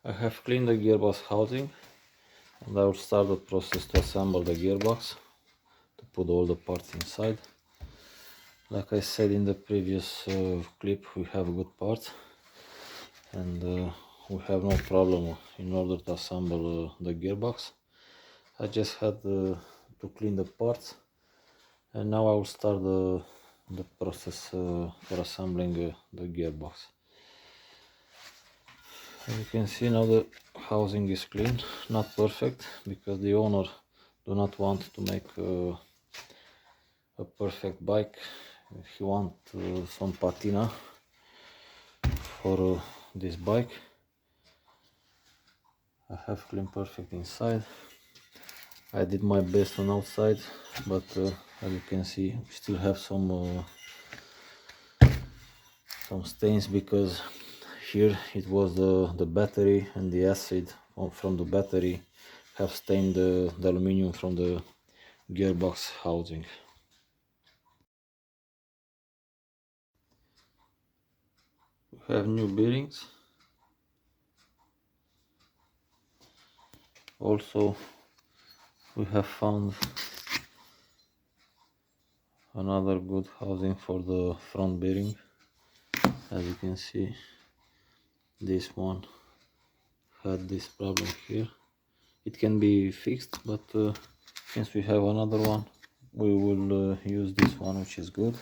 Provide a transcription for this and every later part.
I have cleaned the gearbox housing and I will start the process to assemble the gearbox, to put all the parts inside. Like I said in the previous clip, we have good parts and we have no problem in order to assemble the gearbox. I just had to clean the parts, and now I will start the process for assembling the gearbox. As you can see, now the housing is clean, not perfect because the owner do not want to make a perfect bike. He want some patina for this bike. I have cleaned perfect inside. I did my best on outside, but as you can see, we still have some stains because here it was the battery, and the acid from the battery have stained the aluminum from the gearbox housing. We have new bearings. Also, we have found another good housing for the front bearing. As you can see, this one had this problem here. It can be fixed, but since we have another one, we will use this one, which is good.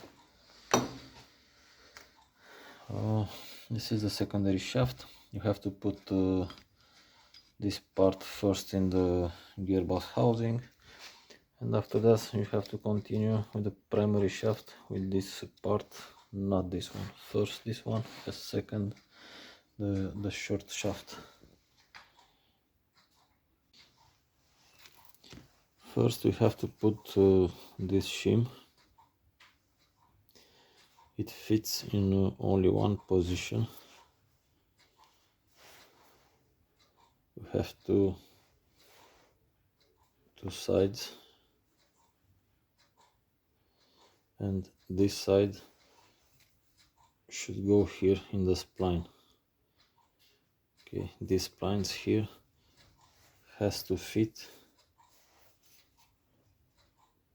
This is the secondary shaft. You have to put this part first in the gearbox housing, and after that you have to continue with the primary shaft with this part, not this one. First this one, the second the short shaft. First we have to put this shim. It fits in only one position. We have two sides, and this side should go here in the spline. Okay, these splines here has to fit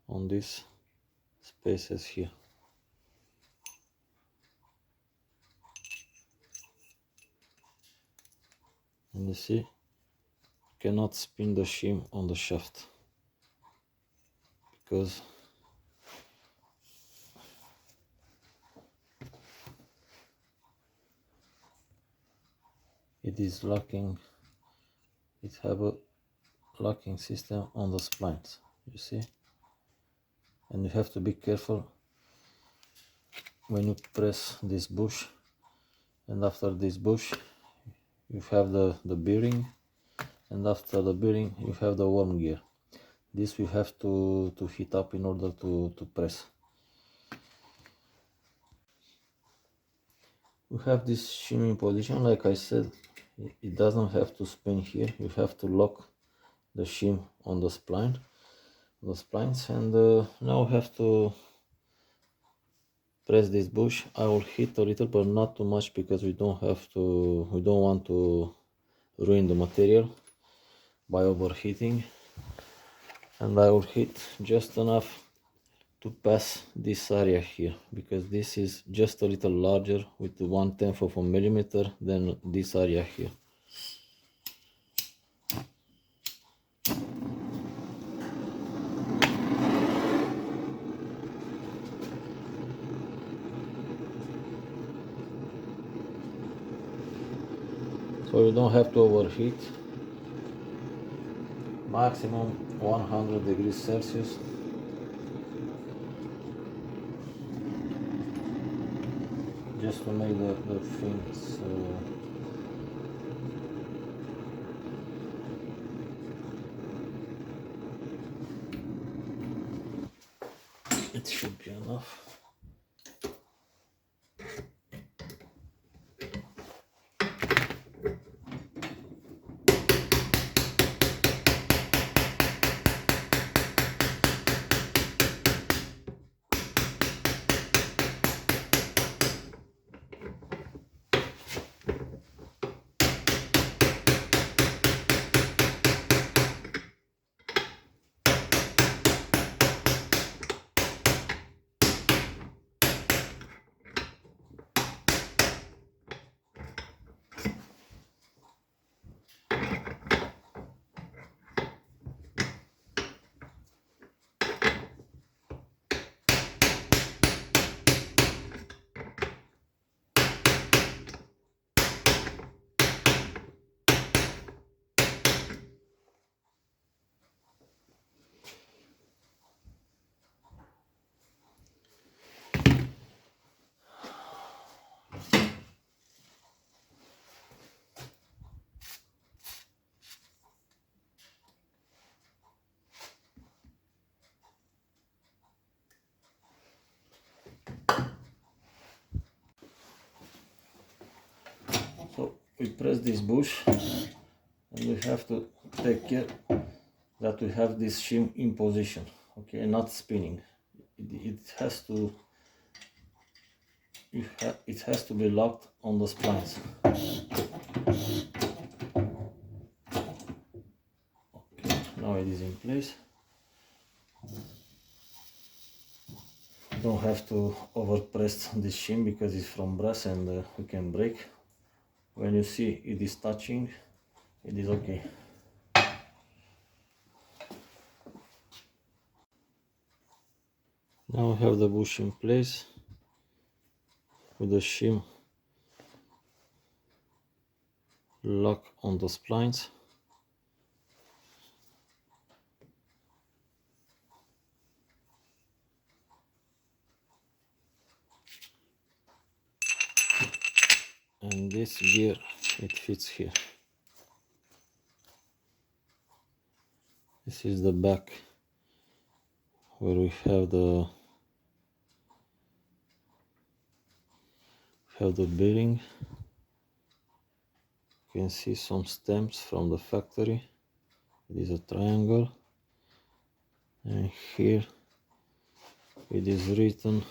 on these spaces here. And you see, cannot spin the shim on the shaft because it is locking. It have a locking system on the splines, you see, and you have to be careful when you press this bush, and after this bush you have the bearing, and after the bearing you have the worm gear. This we have to heat up in order to press. We have this shim in position. Like I said, it doesn't have to spin here. You have to lock the shim on the splines, and now we have to press this bush. I will heat a little, but not too much because we don't want to ruin the material by overheating. And I will heat just enough to pass this area here, because this is just a little larger with 1/10 of a millimeter than this area here. So you don't have to overheat. Maximum 100 degrees Celsius. Just to make the things it should be enough. we press this bush, and we have to take care that we have this shim in position, okay, not spinning. It has to be locked on the splines. Okay, now it is in place. Don't have to overpress this shim because it's from brass and we can break. When you see it is touching, it is okay. Now we have the bush in place with the shim lock on the splines. And this gear, it fits here. This is the back where we have the bearing. You can see some stamps from the factory. It is a triangle, and here it is written,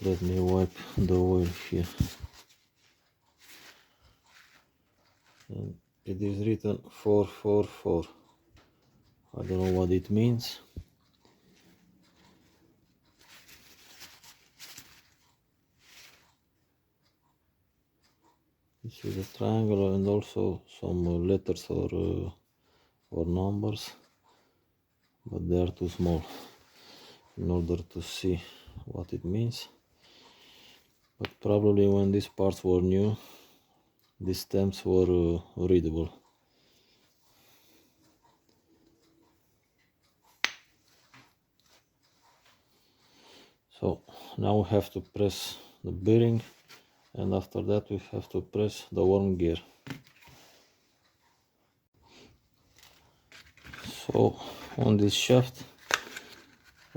let me wipe the oil here, and it is written 444. I don't know what it means. This is a triangle and also some letters or numbers, but they are too small in order to see what it means. But probably when these parts were new, these stamps were readable. So now we have to press the bearing, and after that we have to press the worm gear. So on this shaft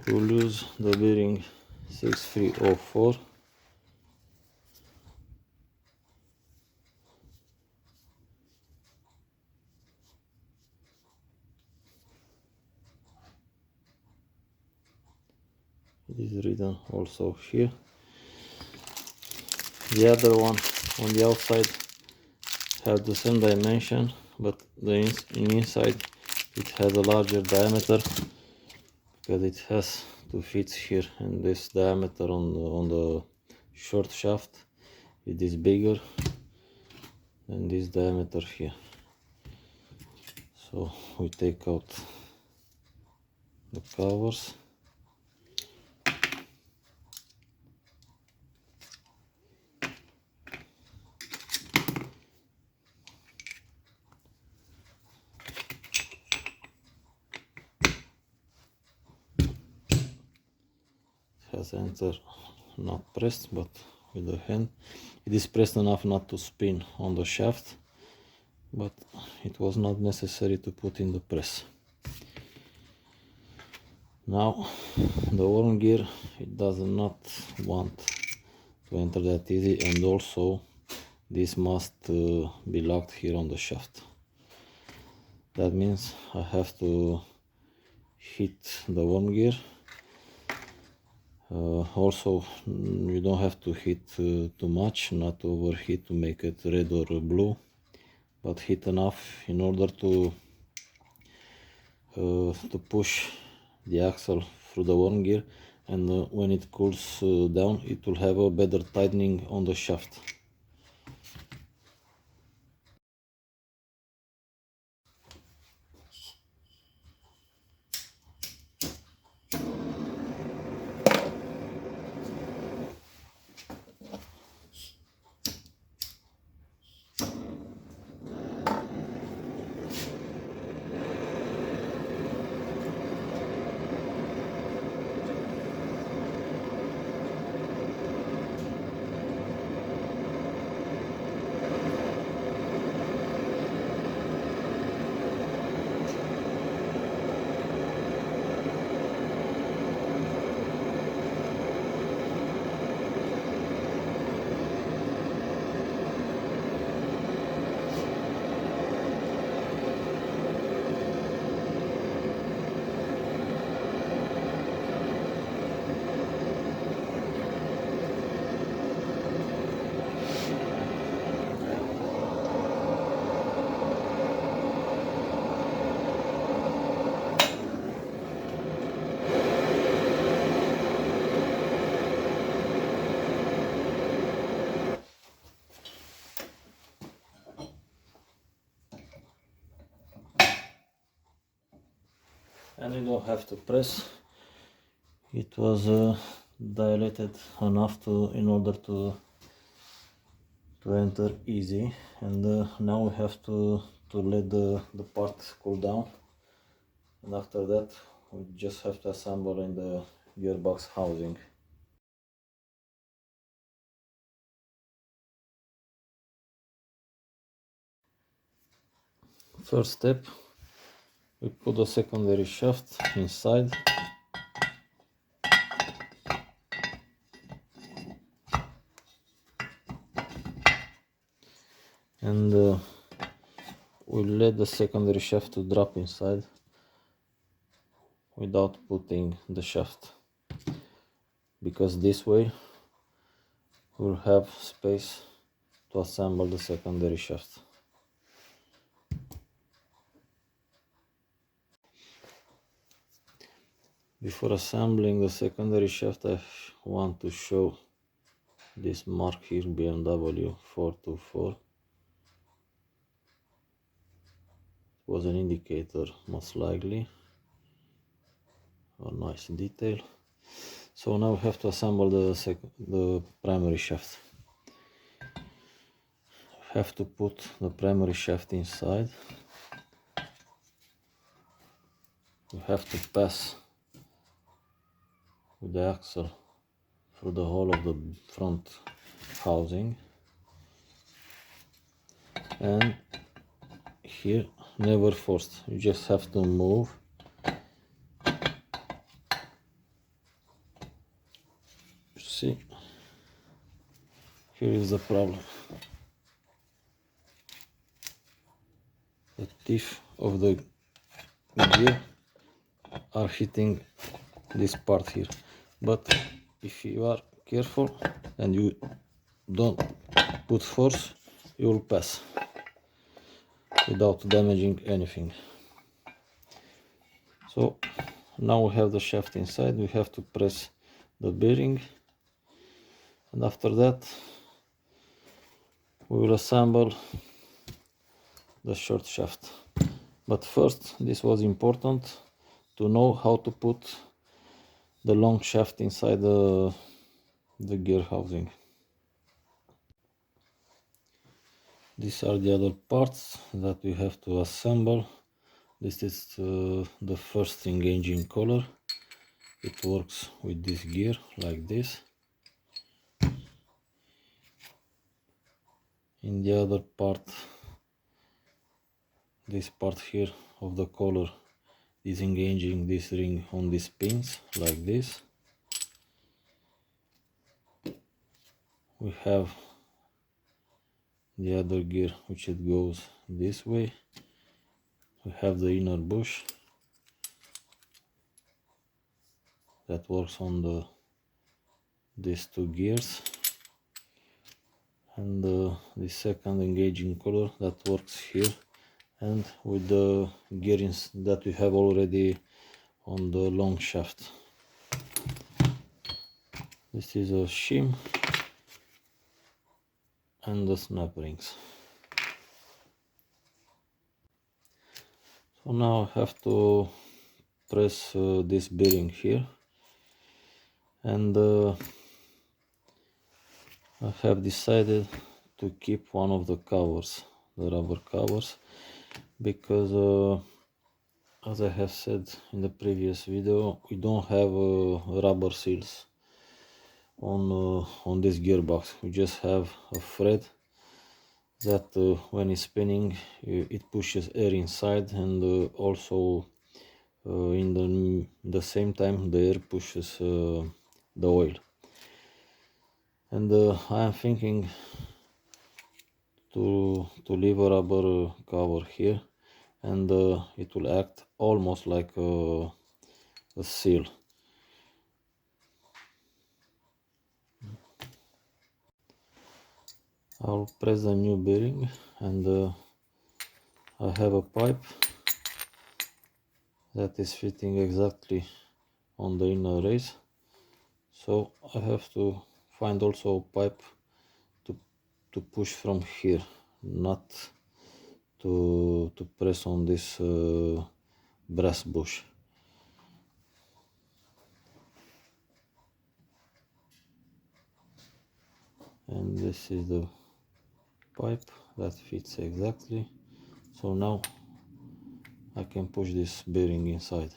we will use the bearing 6304. It is written also here. The other one on the outside have the same dimension, but the inside it has a larger diameter because it has to fit here, and this diameter on the short shaft it is bigger than this diameter here. So we take out the covers. Has enter not pressed, but with the hand it is pressed enough not to spin on the shaft, but it was not necessary to put in the press. Now the worm gear, it does not want to enter that easy, and also this must be locked here on the shaft. That means I have to hit the worm gear. Also, you don't have to hit too much, not overheat to make it red or blue, but hit enough in order to push the axle through the worm gear, and when it cools down, it will have a better tightening on the shaft. and you don't have to press. It was dilated enough in order to enter easy, and now we have to let the part cool down, and after that we just have to assemble in the gearbox housing. First step, we put the secondary shaft inside, and we let the secondary shaft to drop inside without putting the shaft, because this way we'll have space to assemble the secondary shaft. Before assembling the secondary shaft, I want to show this mark here, BMW 424. It was an indicator, most likely. A nice detail. So now we have to assemble the primary shaft. We have to put the primary shaft inside. We have to pass with the axle through the whole of the front housing, and here never forced, you just have to move. See, here is the problem. The teeth of the gear are hitting this part here, but if you are careful and you don't put force, you will pass without damaging anything. So now we have the shaft inside, we have to press the bearing, and after that we will assemble the short shaft. But first, this was important to know how to put the long shaft inside the gear housing. These are the other parts that we have to assemble. This is the first engaging collar. It works with this gear like this. In the other part, this part here of the collar is engaging this ring on these pins like this. We have the other gear which it goes this way. We have the inner bush that works on these two gears, and the second engaging collar that works here and with the gearings that we have already on the long shaft. This is a shim and the snap rings. So now I have to press this bearing here, and I have decided to keep one of the covers, the rubber covers, because as I have said in the previous video, we don't have rubber seals on this gearbox. We just have a thread that when it's spinning it pushes air inside, and also in the same time the air pushes the oil. And I am thinking to leave a rubber cover here, and it will act almost like a seal. I'll press the new bearing, and I have a pipe that is fitting exactly on the inner race, so I have to find also a pipe to push from here, not to press on this brass bush. and this is the pipe that fits exactly. So now I can push this bearing inside.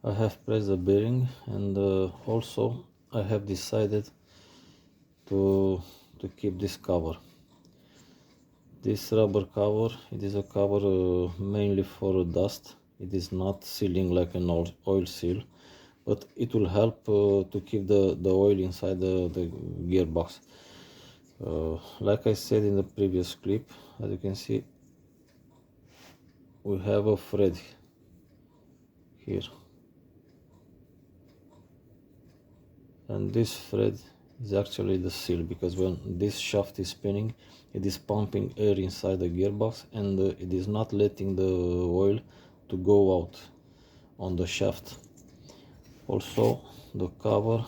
I have pressed the bearing, and also I have decided to keep this cover. This rubber cover, it is a cover mainly for dust. It is not sealing like an oil seal, but it will help to keep the oil inside the gearbox. Like I said in the previous clip, as you can see, we have a thread here, and this thread is actually the seal, because when this shaft is spinning, it is pumping air inside the gearbox, and it is not letting the oil to go out on the shaft. Also, the cover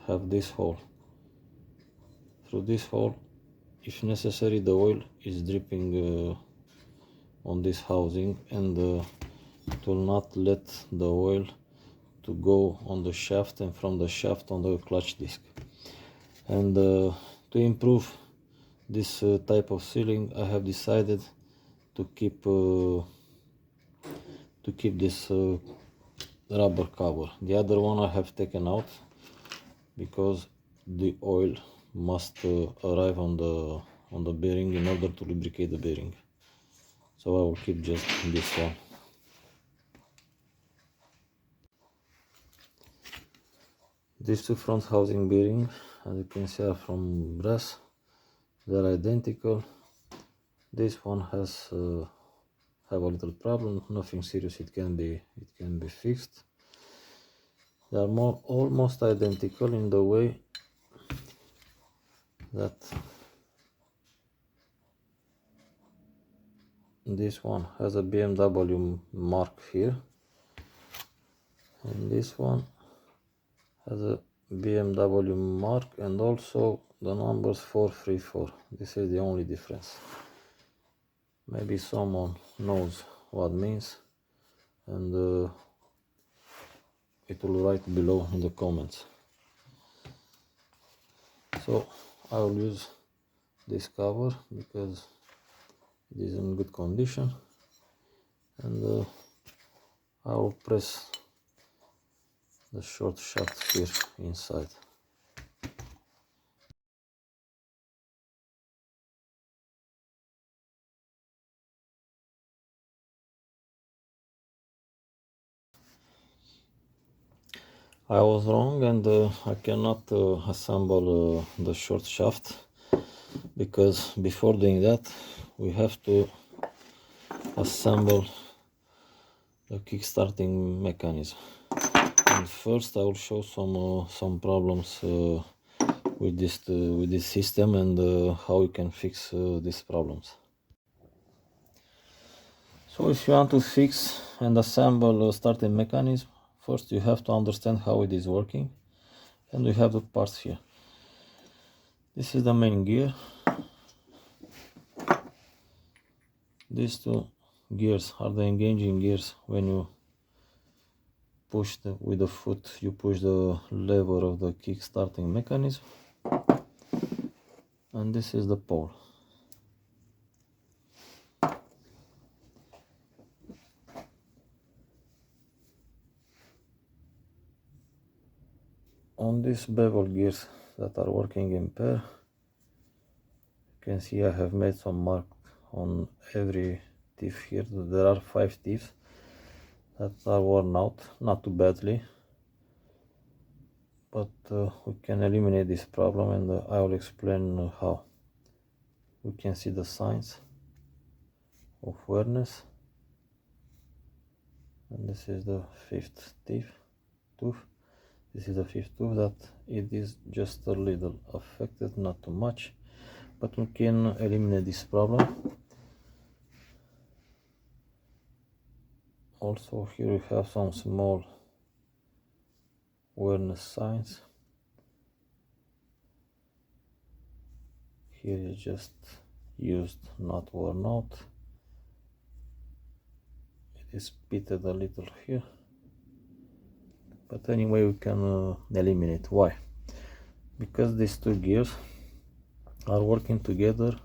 have this hole. Through this hole, if necessary, the oil is dripping on this housing, and it will not let the oil to go on the shaft, and from the shaft on the clutch disc. And to improve this type of sealing, I have decided to keep this rubber cover. The other one I have taken out because the oil must arrive on the bearing in order to lubricate the bearing. So I will keep just this one. These two front housing bearings, as you can see, are from brass. They are identical. This one has have a little problem, nothing serious. It can be fixed. They are almost identical in the way that this one has a BMW mark here, and this one has a BMW mark and also the numbers 434. This is the only difference. Maybe someone knows what means, and it will write below in the comments. So I will use this cover because it is in good condition, and I will press the short shaft here inside. I was wrong, and I cannot assemble the short shaft, because before doing that we have to assemble the kickstarting mechanism. And first I will show some problems with this system, and how you can fix these problems. So if you want to fix and assemble a starting mechanism, first you have to understand how it is working, and we have the parts here. This is the main gear. These two gears are the engaging gears. When you push with the foot, you push the lever of the kick starting mechanism, and this is the pole. On these bevel gears that are working in pair, you can see I have made some mark on every teeth here. There are 5 teeth that are worn out, not too badly, but we can eliminate this problem, and I will explain how. We can see the signs of wearness, and this is the 5th tooth. This is the 5th tooth that it is just a little affected, not too much, but we can eliminate this problem. Also here we have some small wearness signs. Here is just used, not worn out. It is pitted a little here, but anyway we can eliminate. Why? Because these two gears are working together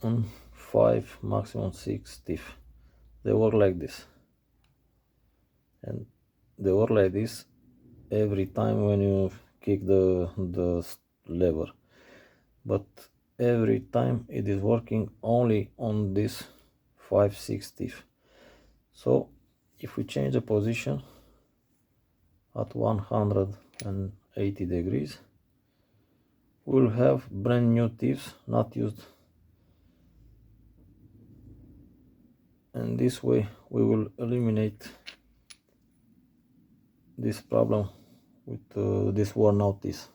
on 5, maximum 6 teeth. They work like this, and they work like this every time when you kick the lever, but every time it is working only on this 5-6 teeth. So if we change the position at 180 degrees, we will have brand new teeth, not used, and this way we will eliminate this problem with this worn out teeth.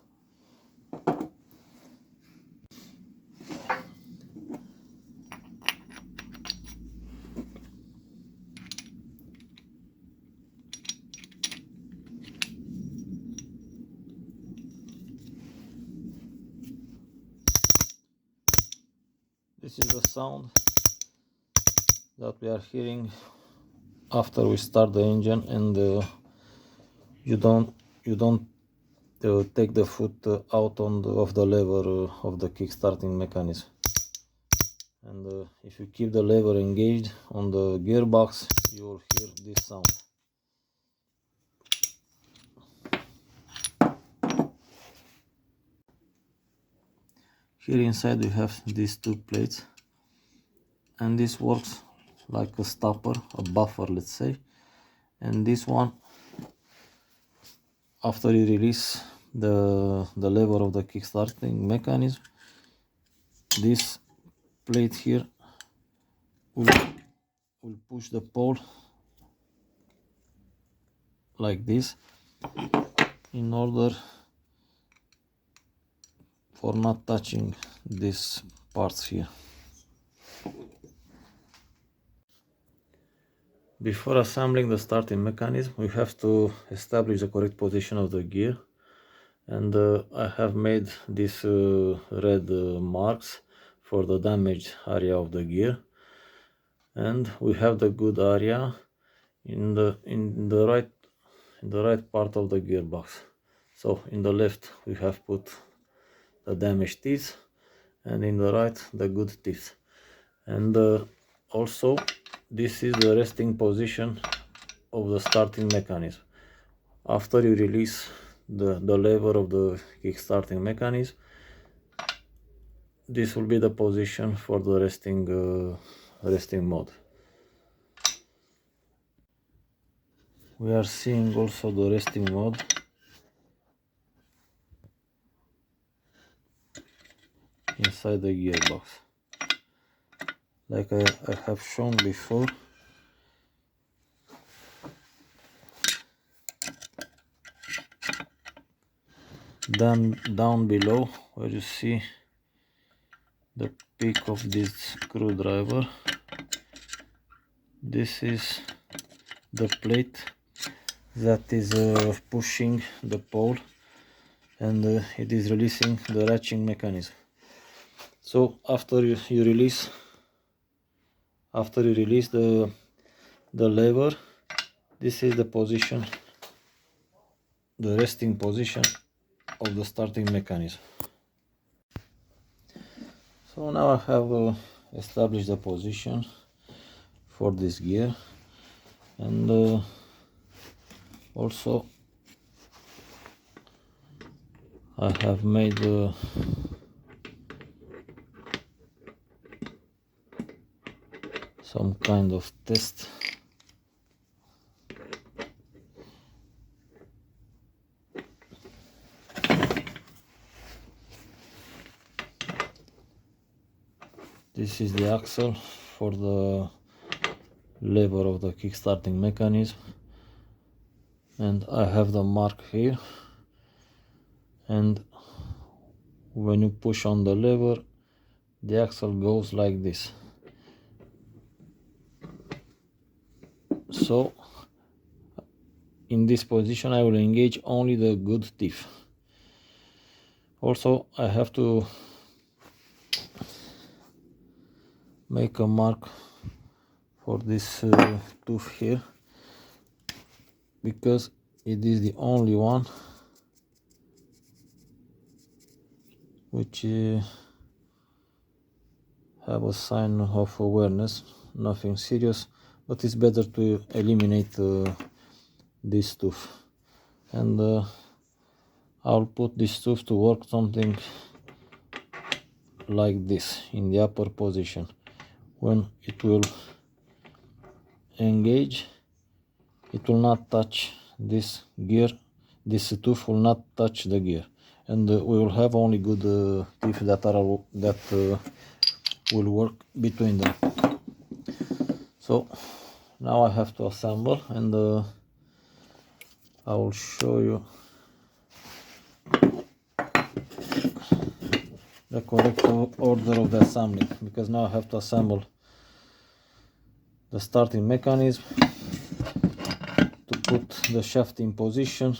This is the sound that we are hearing after we start the engine, and you don't take the foot out of the lever of the kick-starting mechanism. And if you keep the lever engaged on the gearbox, you will hear this sound. Here inside we have these two plates, and this works like a stopper, a buffer, let's say. And this one, after you release the lever of the kickstarting mechanism, this plate here will push the pole like this, in order for not touching these parts here. Before assembling the starting mechanism, we have to establish the correct position of the gear, and I have made these red marks for the damaged area of the gear, and we have the good area in the right part of the gearbox. So in the left we have put the damaged teeth, and in the right the good teeth. And also this is the resting position of the starting mechanism. After you release the lever of the kickstarting mechanism, this will be the position for the resting mode. We are seeing also the resting mode. Inside the gearbox, like I have shown before. Then down below, where you see the peak of this screwdriver, This is the plate that is pushing the pole, and it is releasing the ratcheting mechanism. So after you release the lever, this is the position, the resting position of the starting mechanism. So now I have established the position for this gear, and also I have made some kind of test. This is the axle for the lever of the kickstarting mechanism, and I have the mark here, and when you push on the lever, the axle goes like this. So in this position I will engage only the good teeth. Also I have to make a mark for this tooth here, because it is the only one which have a sign of awareness, nothing serious, but it's better to eliminate this tooth. And I'll put this tooth to work something like this in the upper position. When it will engage, it will not touch this gear, this tooth will not touch the gear, and we will have only good teeth that will work between them. So now I have to assemble, and I will show you the correct order of the assembly, because now I have to assemble the starting mechanism, to put the shaft in position.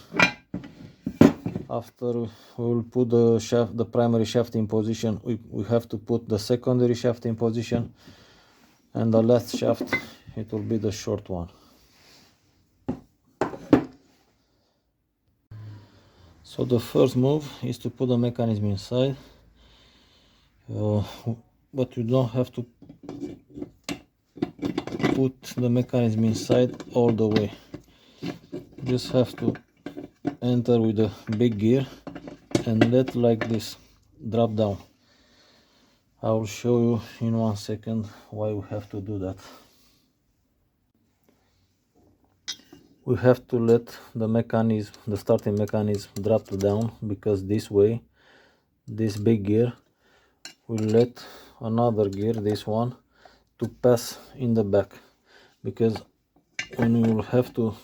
After we will put the primary shaft in position, we have to put the secondary shaft in position, and the last shaft, it will be the short one. So the first move is to put the mechanism inside, but you don't have to put the mechanism inside all the way. You just have to enter with the big gear and let like this drop down. I will show you in 1 second why we have to do that. We have to let the mechanism, the starting mechanism, drop down, because this way this big gear will let another gear, this one, to pass in the back, because when you will have to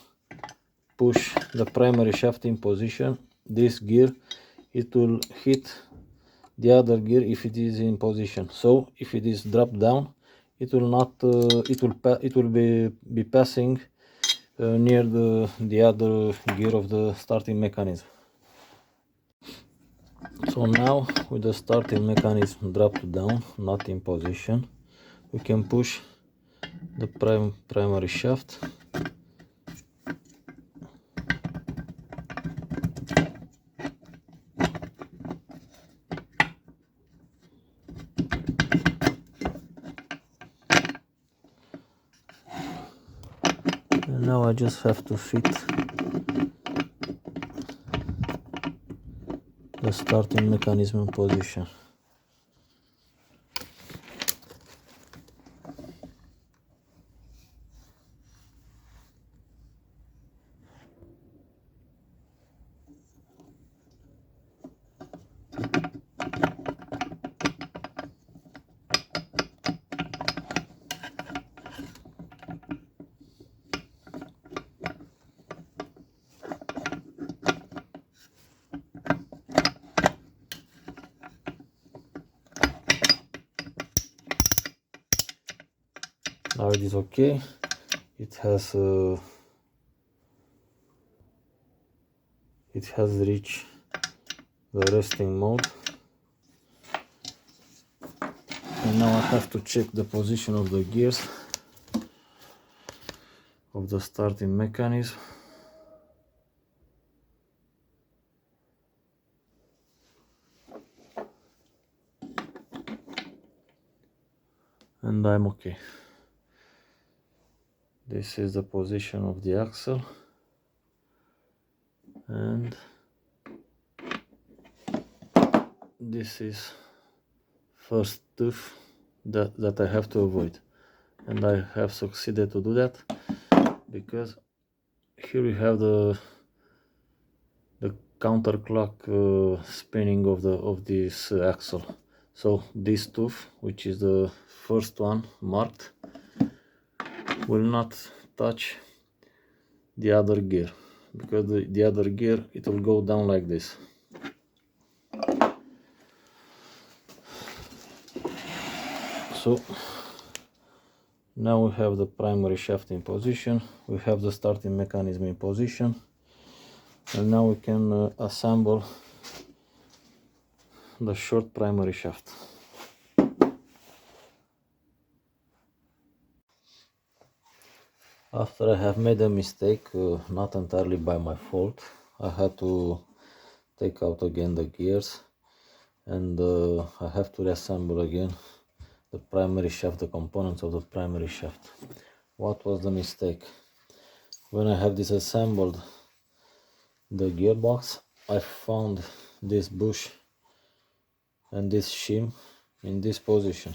push the primary shaft in position, this gear, it will hit the other gear if it is in position. So if it is dropped down, it will not it will be passing near the other gear of the starting mechanism. So now with the starting mechanism dropped down, not in position, we can push the primary shaft. And now I just have to fit the starting mechanism position. Now it is okay. it has reached the resting mode, and now I have to check the position of the gears of the starting mechanism. And I'm okay. This is the position of the axle, and this is first tooth that I have to avoid, and I have succeeded to do that, because here we have the counterclock spinning of this axle. So this tooth, which is the first one marked, will not touch the other gear, because the other gear, it will go down like this. So now we have the primary shaft in position, we have the starting mechanism in position, and now we can assemble the short primary shaft. After I have made a mistake, not entirely by my fault, I had to take out again the gears, and I have to reassemble again the primary shaft, the components of the primary shaft. What was the mistake? When I have disassembled the gearbox, I found this bush and this shim in this position.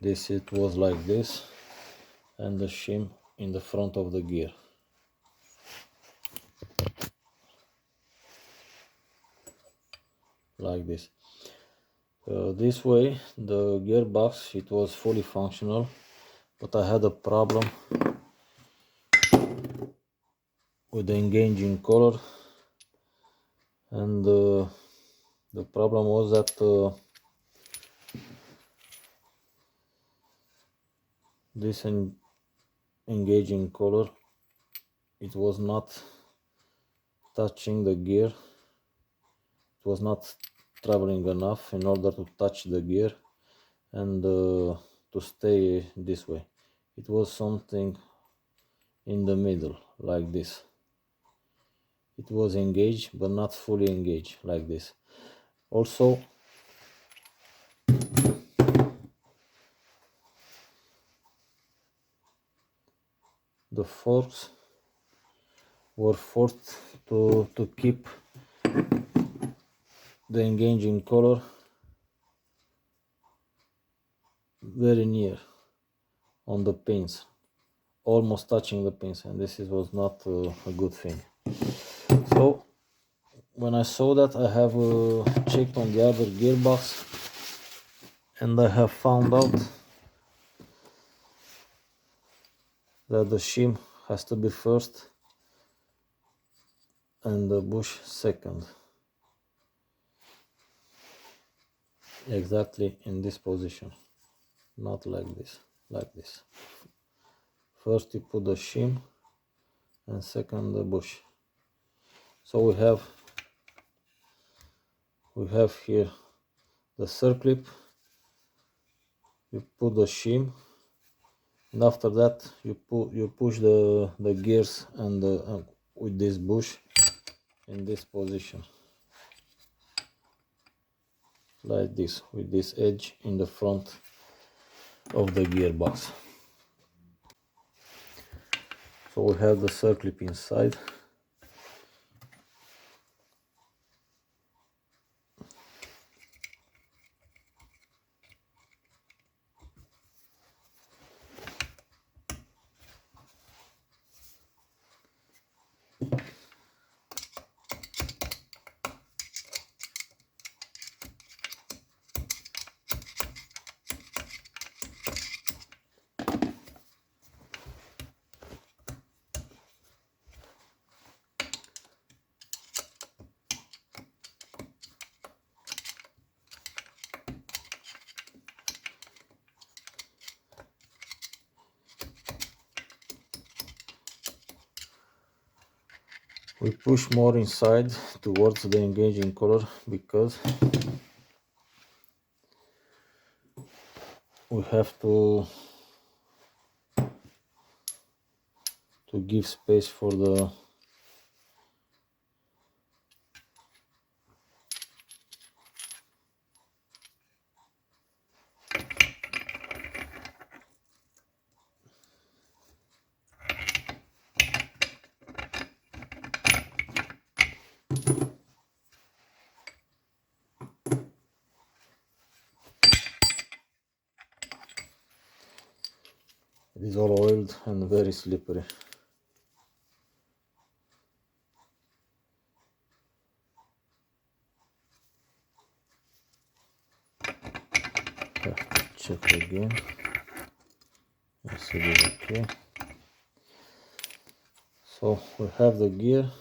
It was like this, and the shim in the front of the gear. Like this. This way the gearbox, it was fully functional, but I had a problem with the engaging color, and the problem was that this engaging color, it was not touching the gear, it was not traveling enough in order to touch the gear and to stay this way. It was something in the middle, like this. It was engaged but not fully engaged, like this. Also, the forks were forced to keep the engaging color very near on the pins, almost touching the pins, and this was not a good thing. So when I saw that, I have checked on the other gearbox, and I have found out that the shim has to be first and the bush second, exactly in this position, not like this, like this. First you put the shim and second the bush. So we have here the circlip, you put the shim, and after that you push the gears and with this bush in this position, like this, with this edge in the front of the gearbox. So we have the circlip inside. We push more inside towards the engaging color because we have to give space for the it is all oiled and very slippery. Have to check again. Yes, it is okay. So we have the gear.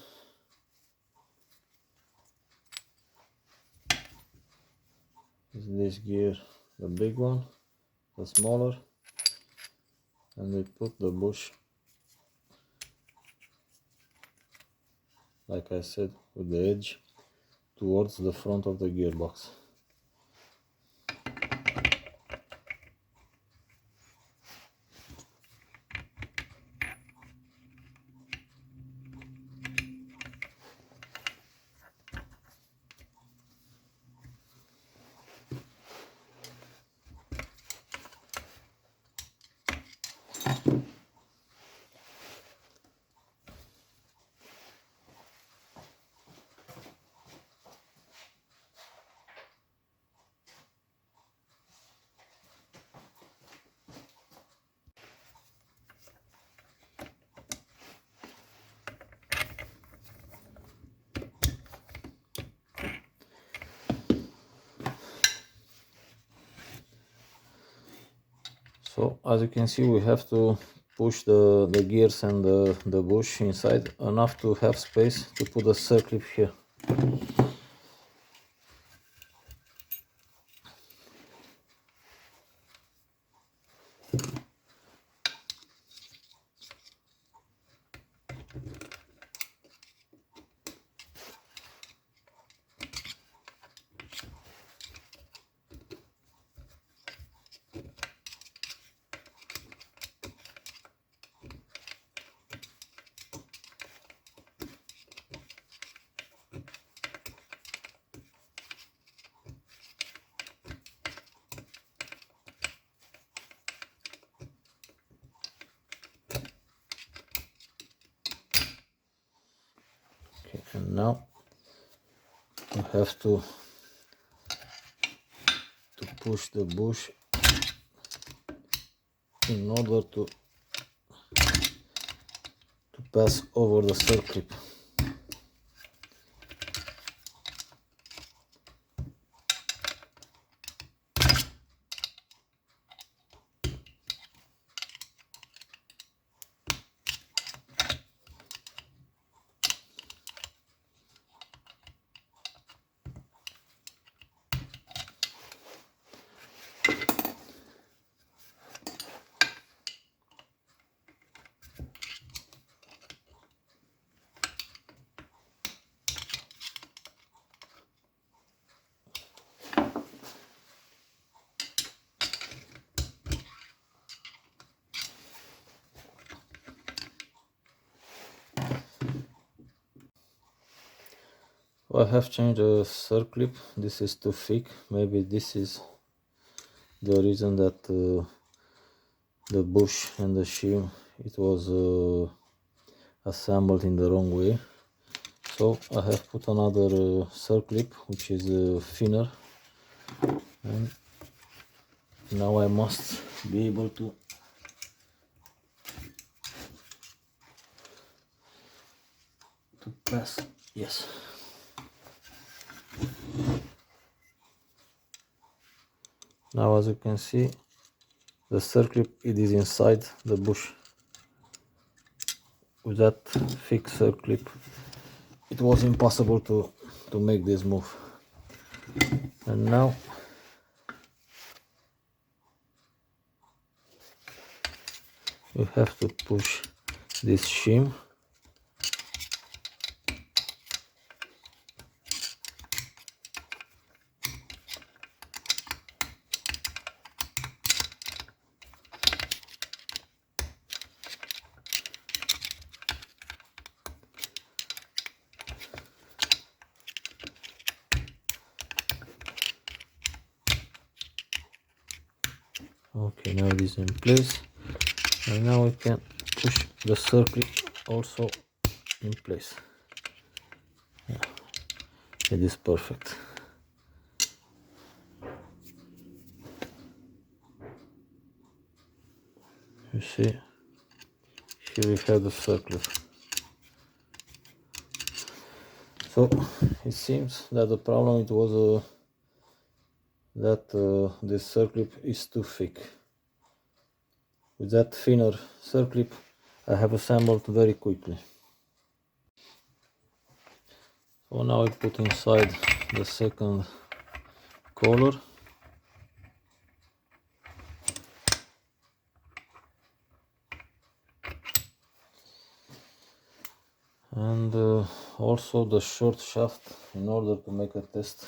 Is this gear the big one, the smaller, and we put the bush, like I said, with the edge towards the front of the gearbox. So as you can see, we have to push the gears and the bush inside enough to have space to put a circlip here. Okay, and now we have to push the bush in order to pass over the circlip. I have changed the circlip. This is too thick. Maybe this is the reason that the bush and the shim, it was assembled in the wrong way. So I have put another circlip which is thinner, and now I must be able to pass. Yes. Now as you can see, the circlip, it is inside the bush. With that thick circlip, it was impossible to make this move. And now you have to push this shim Okay, now it is in place, and now we can push the circle also in place. Yeah, it is perfect. You see, here we have the circle. So it seems that the problem it was that this circlip is too thick. With that thinner circlip I have assembled very quickly. So now I put inside the second color. And also the short shaft in order to make a test.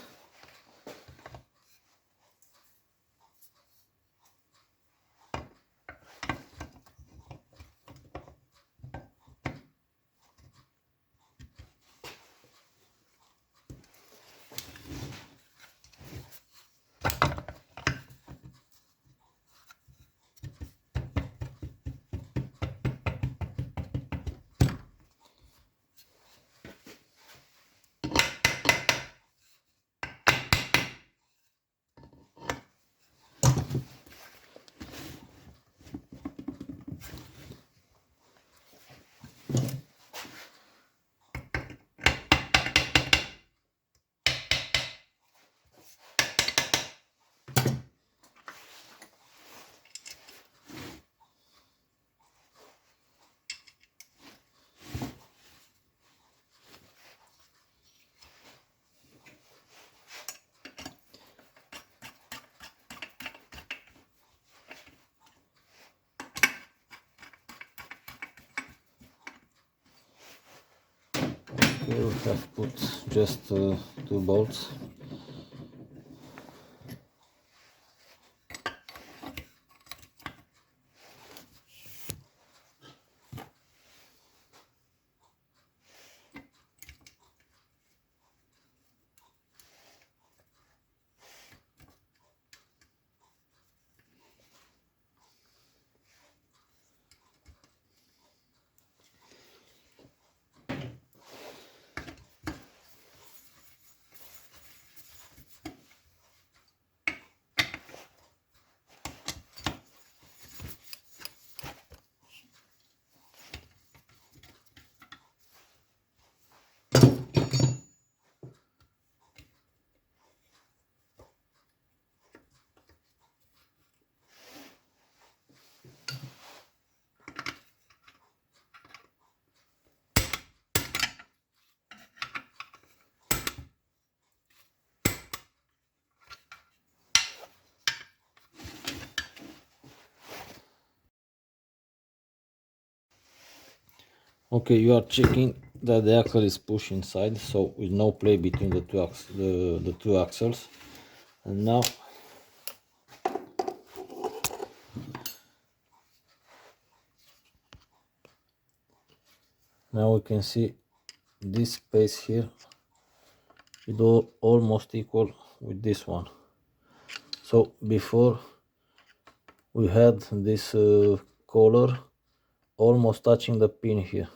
Here we have put just 2 bolts. Okay, you are checking that the axle is pushed inside, so with no play between the two axles. And now we can see this space here is almost equal with this one. So before we had this collar almost touching the pin here,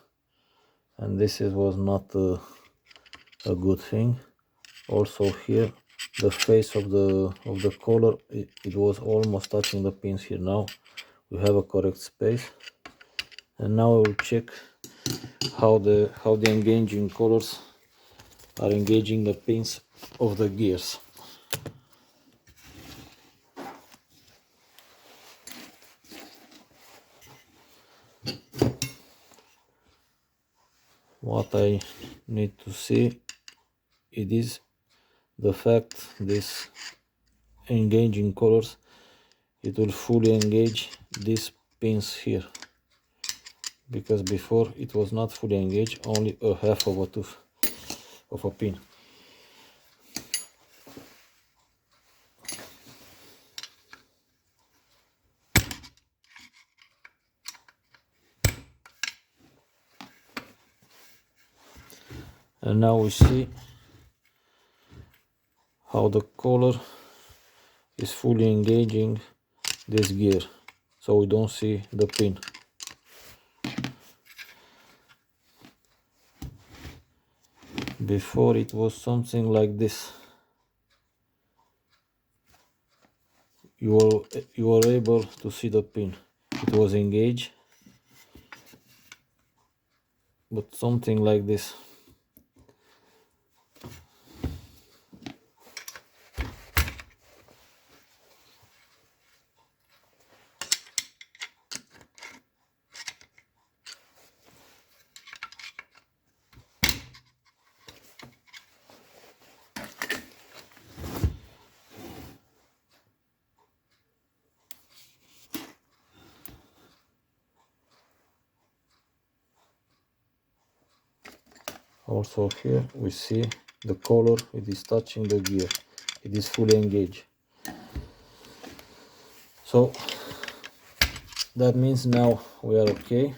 and was not a good thing. Also here the face of the collar, it was almost touching the pins here. Now we have a correct space, and now we will check how the engaging collars are engaging the pins of the gears. What I need to see, it is the fact this engaging collars, it will fully engage these pins here, because before it was not fully engaged, only a half of a tooth of a pin. And now we see how the collar is fully engaging this gear, so we don't see the pin. Before it was something like this. You were able to see the pin. It was engaged, but something like this. Also here we see the color, it is touching the gear, it is fully engaged. So that means now we are okay,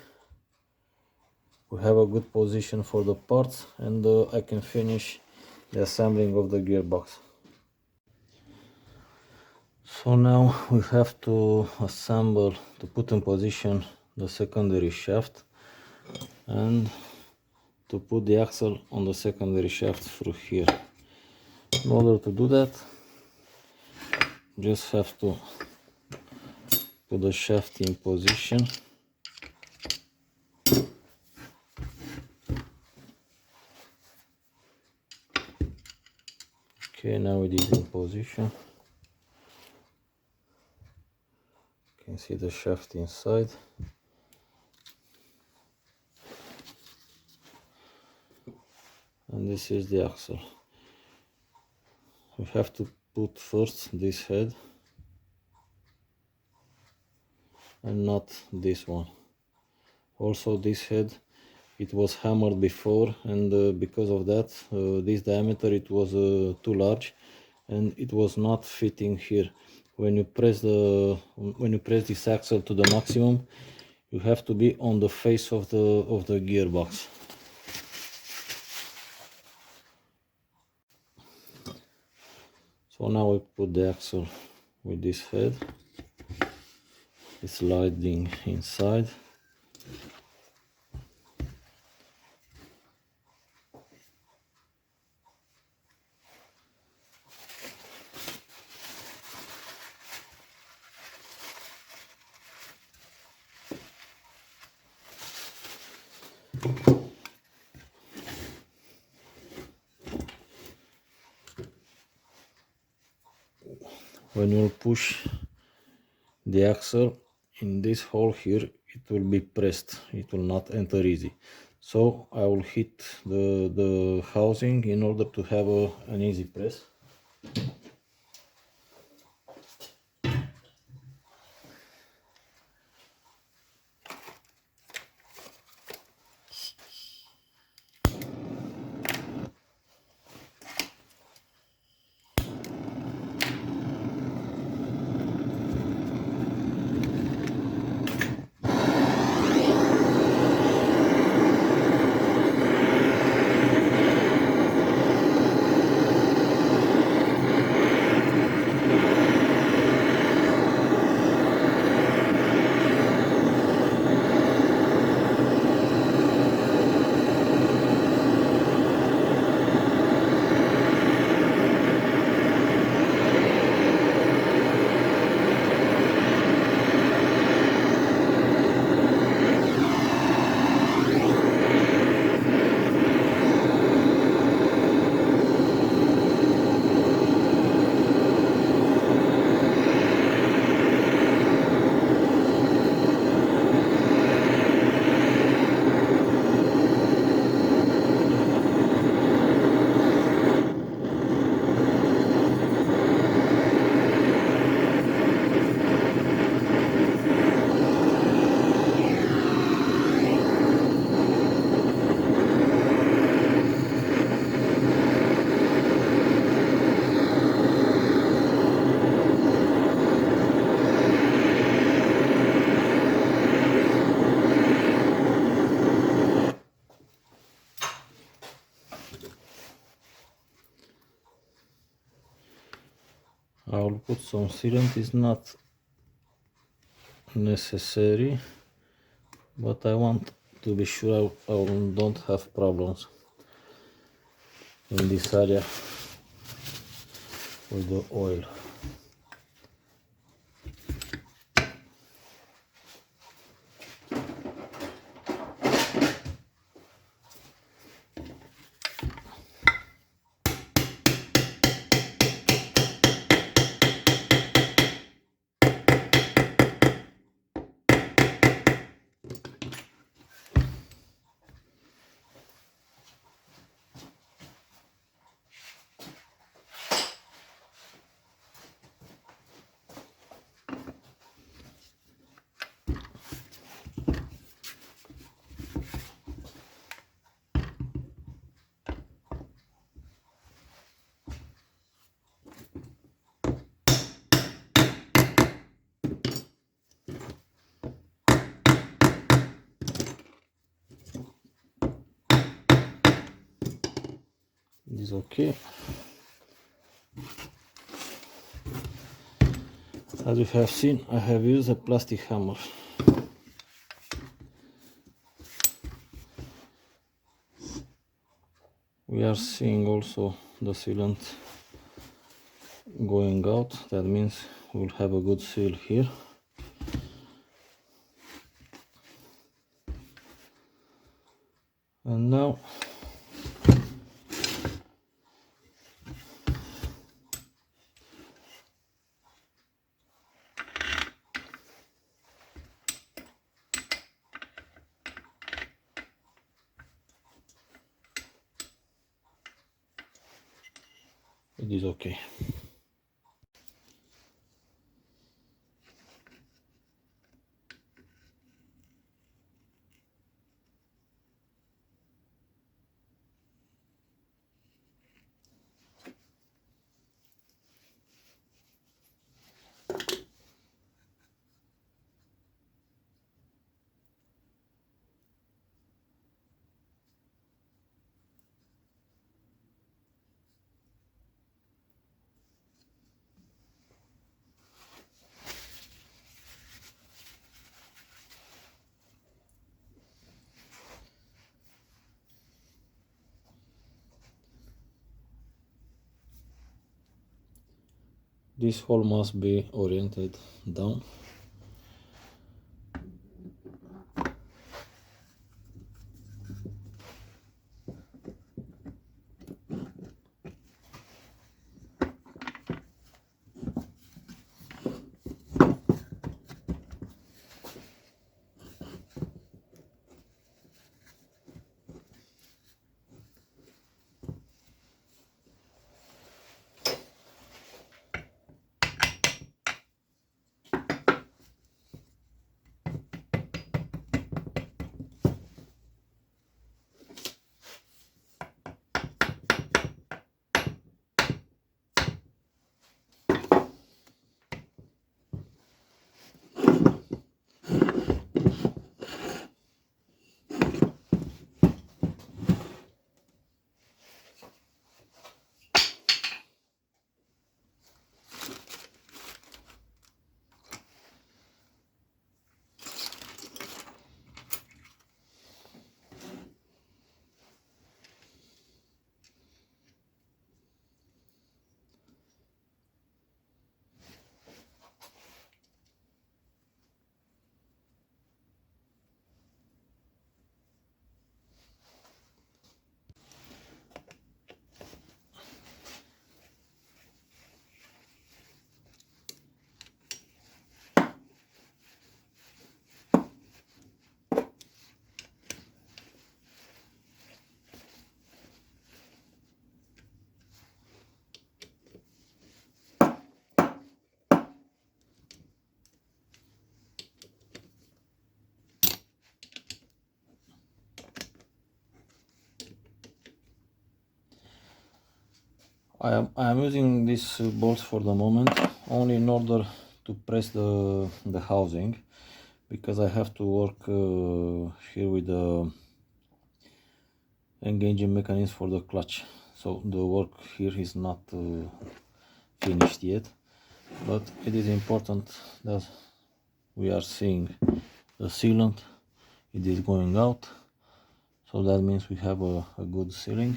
we have a good position for the parts, and I can finish the assembling of the gearbox. So now we have to assemble, to put in position the secondary shaft and to put the axle on the secondary shaft through here. In order to do that, just have to put the shaft in position. Okay, now it is in position. You can see the shaft inside. And this is the axle. We have to put first this head and not this one. Also this head, it was hammered before, and because of that, this diameter, it was too large and it was not fitting here. When you press this axle to the maximum, you have to be on the face of the gearbox. So now we put the axle with this head, it's sliding inside. When you push the axle in this hole here, it will be pressed, it will not enter easy. So I will hit the housing in order to have an easy press. I will put some sealant. It's not necessary, but I want to be sure I don't have problems in this area with the oil. Is okay. As you have seen, I have used a plastic hammer. We are seeing also the sealant going out. That means we'll have a good seal here. And now it is okay. This hole must be oriented down. I am using these bolts for the moment only in order to press the housing, because I have to work here with the engaging mechanism for the clutch. So the work here is not finished yet, but it is important that we are seeing the sealant, it is going out, so that means we have a good sealing.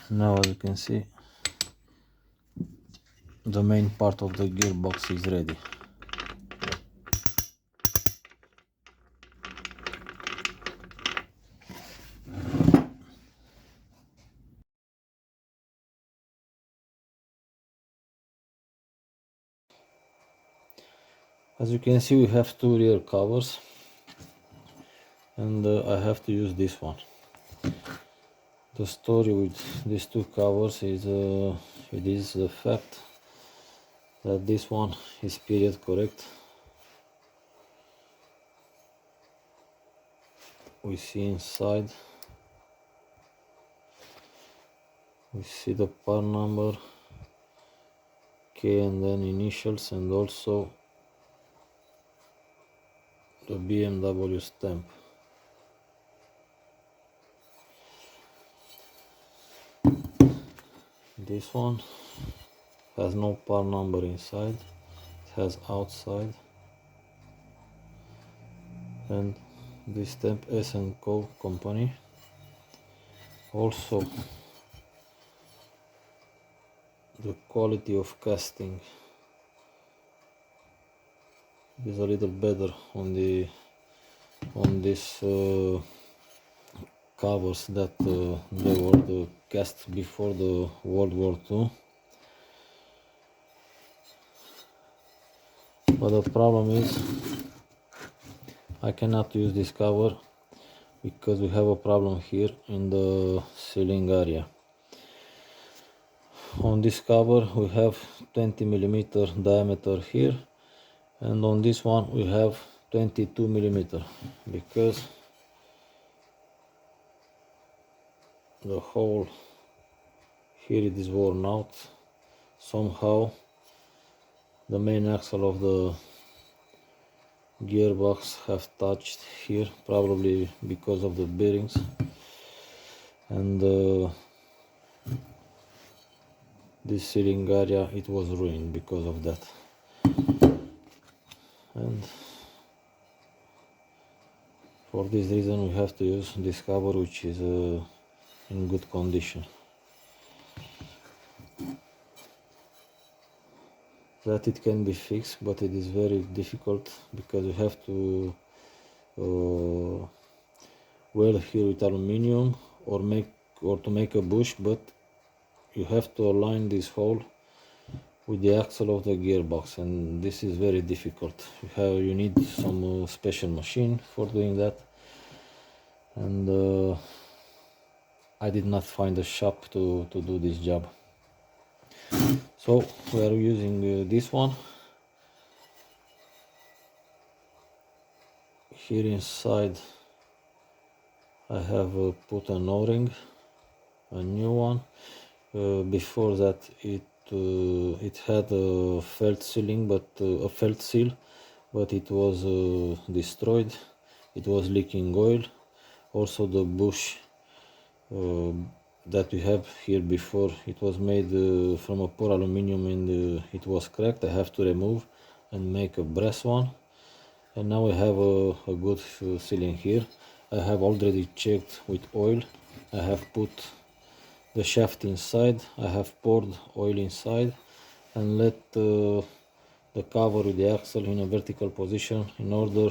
Now as you can see, the main part of the gearbox is ready. As you can see, we have two rear covers, and I have to use this one. The story with these two covers is it is the fact that this one is period correct. We see inside, we see the part number, K and then initials, and also the BMW stamp. This one has no part number inside, it has outside, and this stamp S&Co company. Also the quality of casting is a little better on this covers that they were cast before the World War II. But the problem is I cannot use this cover because we have a problem here in the sealing area. On this cover we have 20mm diameter here, and on this one we have 22mm, because the hole here it is worn out. Somehow the main axle of the gearbox have touched here, probably because of the bearings, and this sealing area, it was ruined because of that. And for this reason we have to use this cover, which is in good condition. That it can be fixed, but it is very difficult because you have to weld here with aluminium or to make a bush, but you have to align this hole with the axle of the gearbox, and this is very difficult. You need some special machine for doing that, and I did not find a shop to do this job. So we are using this one. Here inside I have put an O-ring, a new one. Before that it had a felt sealing, but a felt seal, but it was destroyed. It was leaking oil. Also the bush that we have here before, it was made from a poor aluminium, and it was cracked. I have to remove and make a brass one, and now I have a good sealing here. I have already checked with oil. I have put the shaft inside, I have poured oil inside, and let the cover with the axle in a vertical position in order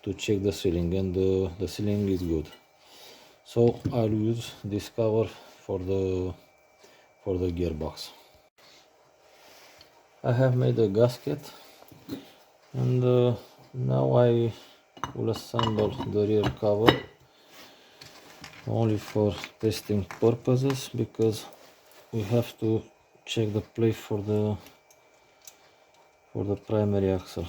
to check the sealing, and the sealing is good. So I'll use this cover for the gearbox. I have made a gasket, and now I will assemble the rear cover only for testing purposes, because we have to check the plate for the primary axle.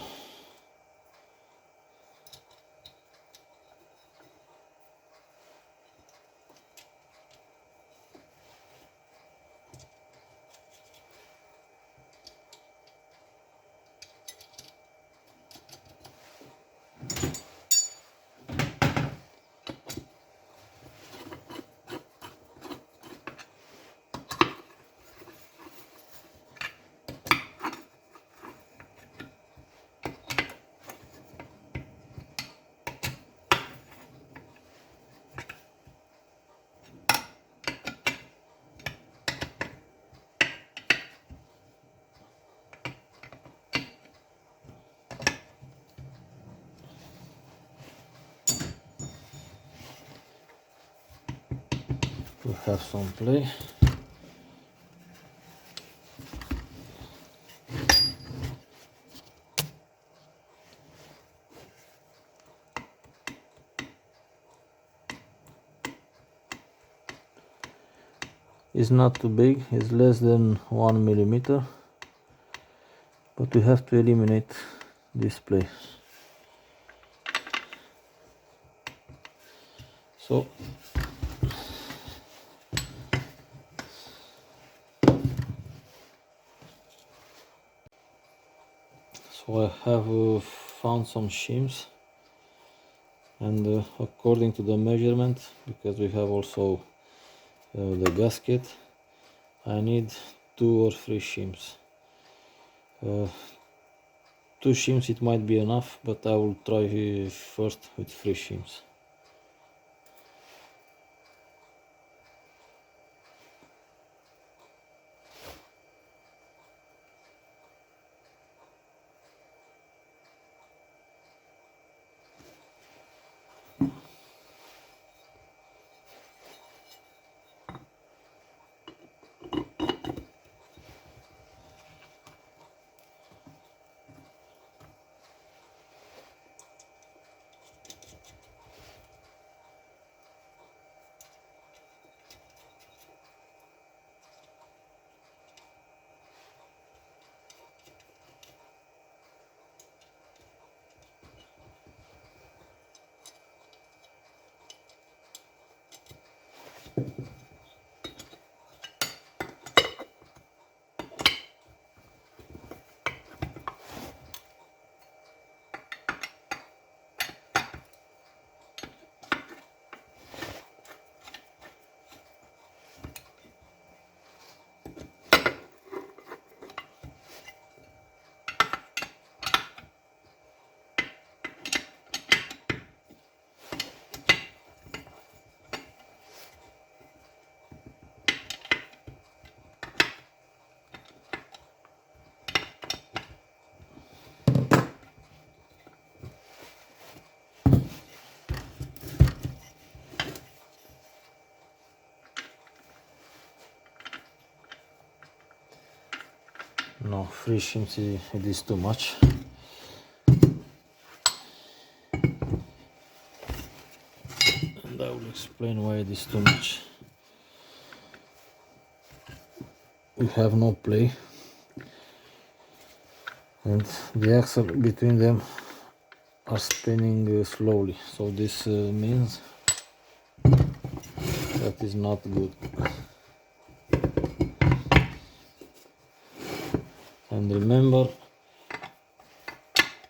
to have some play. It's not too big, it's less than 1 millimeter, but we have to eliminate this play. So I have found some shims, and according to the measurement, because we have also the gasket, I need 2 or 3 shims. 2 shims it might be enough, but I will try first with 3 shims. No, 3 shims it is too much. And I will explain why it is too much. We have no play, and the axle between them are spinning slowly, so this means that is not good. And remember,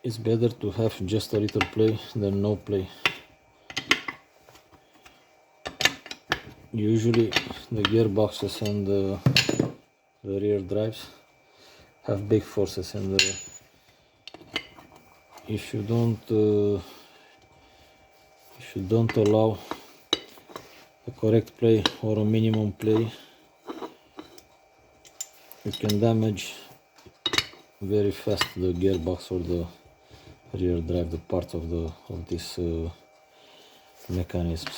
it's better to have just a little play than no play. Usually the gearboxes and the rear drives have big forces, and if you don't allow a correct play or a minimum play, you can damage very fast the gearbox or the rear drive, the parts of these mechanisms.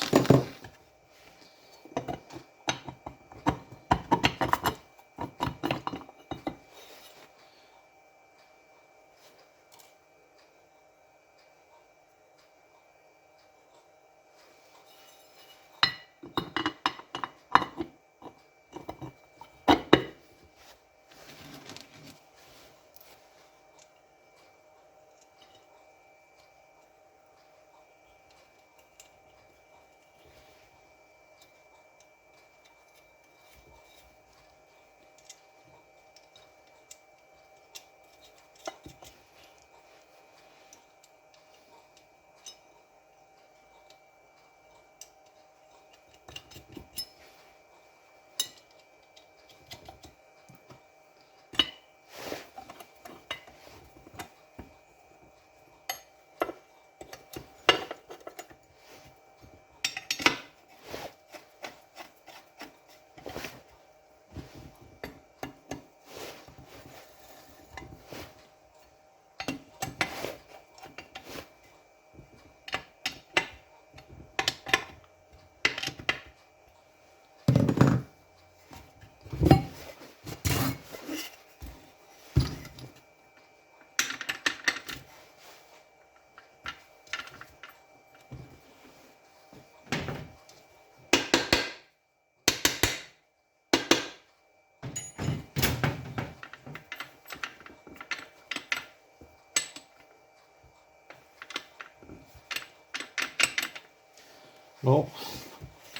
Oh,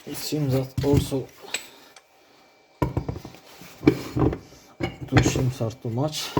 it seems that also 2 shims are too much.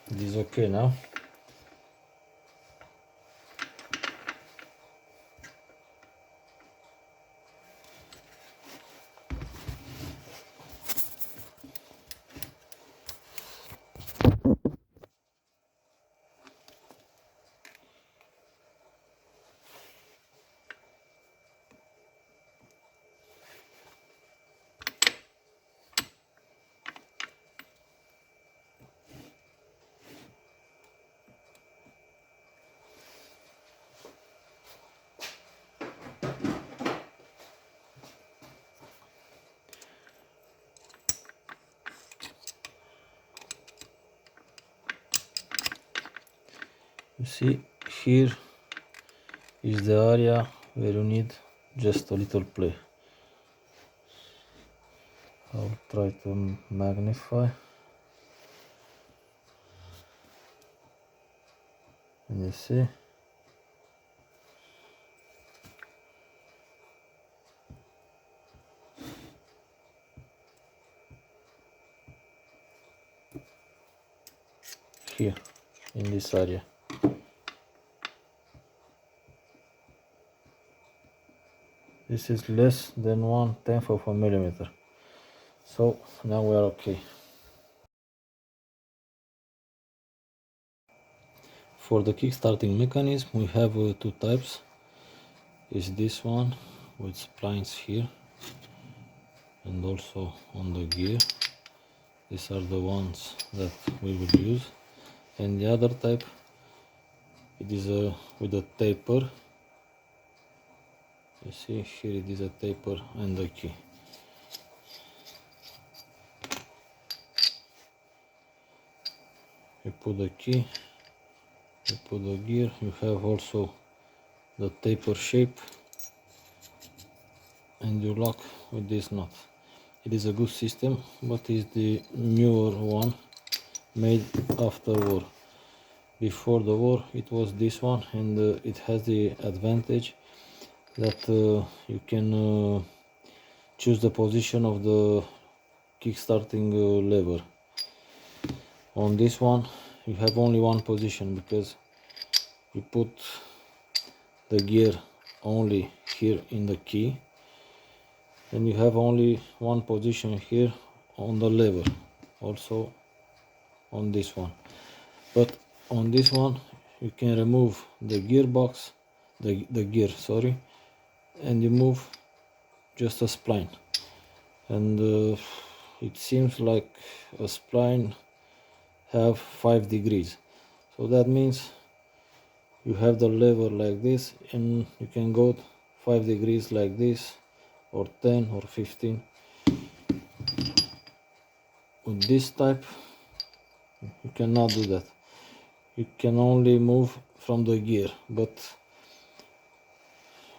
It is okay now. You see, here is the area where you need just a little play. I'll try to magnify, and you see here in this area. This is less than 1/10 of a millimeter. So now we are okay. For the kickstarting mechanism we have 2 types. Is this one with splines here and also on the gear. These are the ones that we will use. And the other type, it is with a taper. You see here it is a taper and a key. You put the key, you put the gear, you have also the taper shape, and you lock with this knot. It is a good system, but is the newer one made after war. Before the war it was this one, and it has the advantage that you can choose the position of the kickstarting lever. On this one you have only one position because you put the gear only here in the key, and you have only one position here on the lever, also on this one. But on this one you can remove the gearbox, the gear, sorry, and you move just a spline. And it seems like a spline have 5 degrees, so that means you have the lever like this and you can go 5 degrees like this, or 10 or 15. With this type you cannot do that. You can only move from the gear. But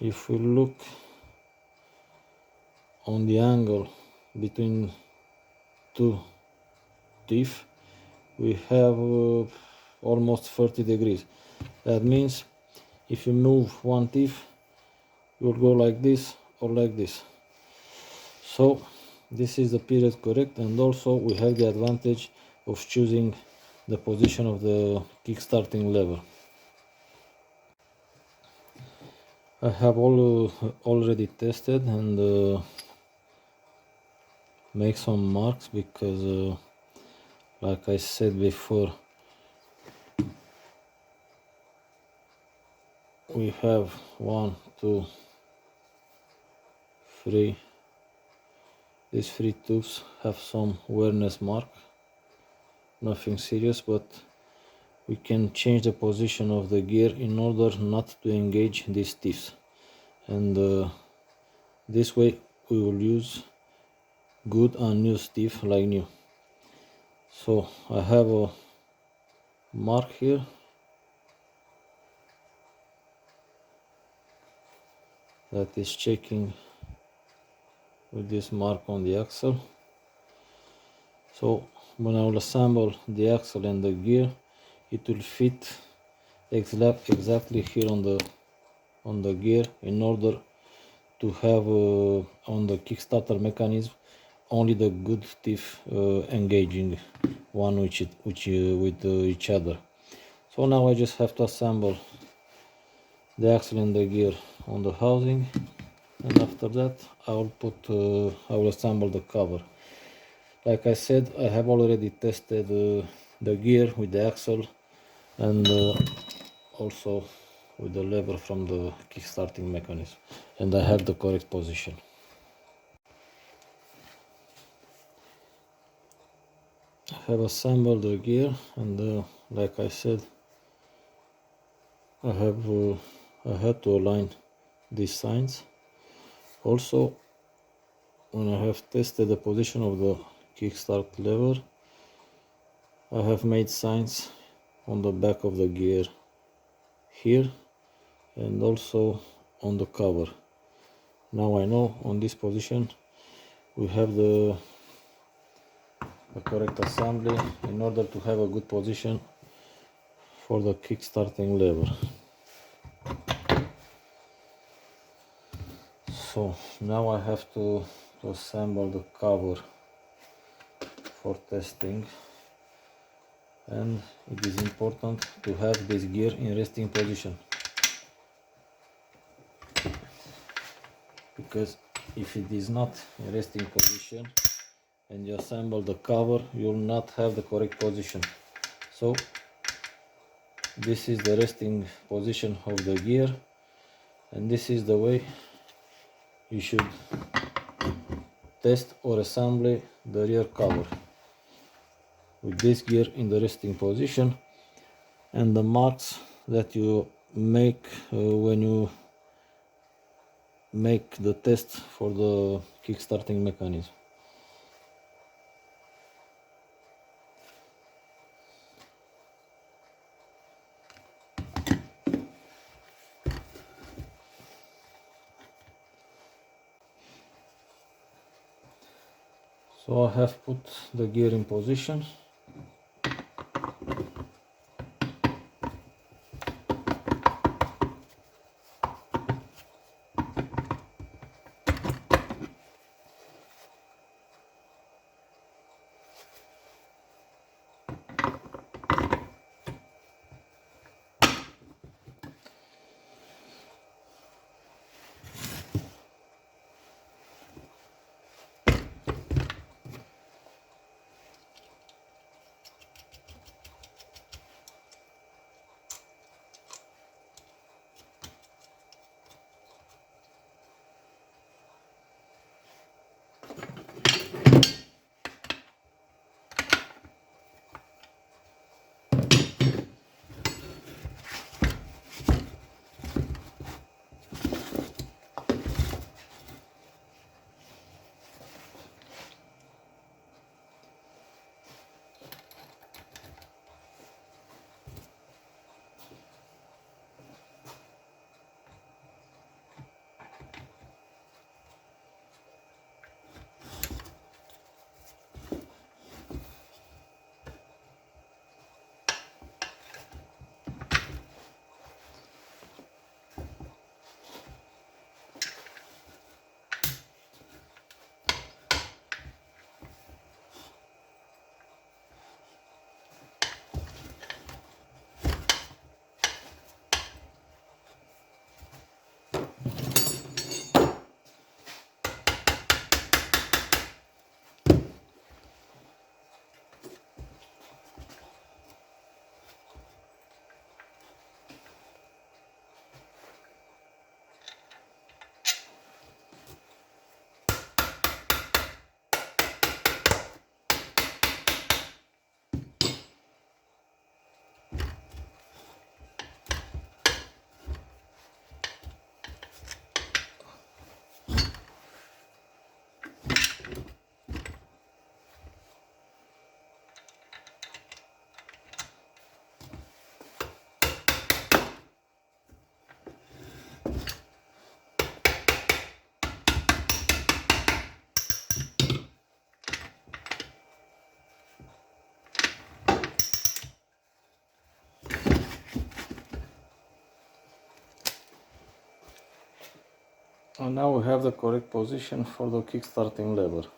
if we look on the angle between two teeth, we have almost 30 degrees. That means if you move one teeth, you'll go like this or like this. So this is the period correct, and also we have the advantage of choosing the position of the kickstarting lever. I have already tested and make some marks because like I said before, we have 1, 2, 3. These 3 tubes have some wearness mark, nothing serious, but we can change the position of the gear in order not to engage these teeth, and this way we will use good unused teeth like new. So I have a mark here, that is checking with this mark on the axle. So when I will assemble the axle and the gear, it will fit exactly here on the gear, in order to have on the Kickstarter mechanism only the good teeth engaging one with each other. So now I just have to assemble the axle and the gear on the housing, and after that I will assemble the cover. Like I said, I have already tested the gear with the axle and also with the lever from the kickstarting mechanism, and I have the correct position. I have assembled the gear, and like I said, I had to align these signs. Also, when I have tested the position of the kickstart lever, I have made signs on the back of the gear here and also on the cover. Now I know on this position we have the correct assembly in order to have a good position for the kickstarting lever. So now I have to assemble the cover for testing, and it is important to have this gear in resting position, because if it is not in resting position and you assemble the cover, you will not have the correct position. So this is the resting position of the gear, and this is the way you should test or assemble the rear cover, with this gear in the resting position and the marks that you make when you make the test for the kickstarting mechanism. So I have put the gear in position. And now we have the correct position for the kickstarting lever.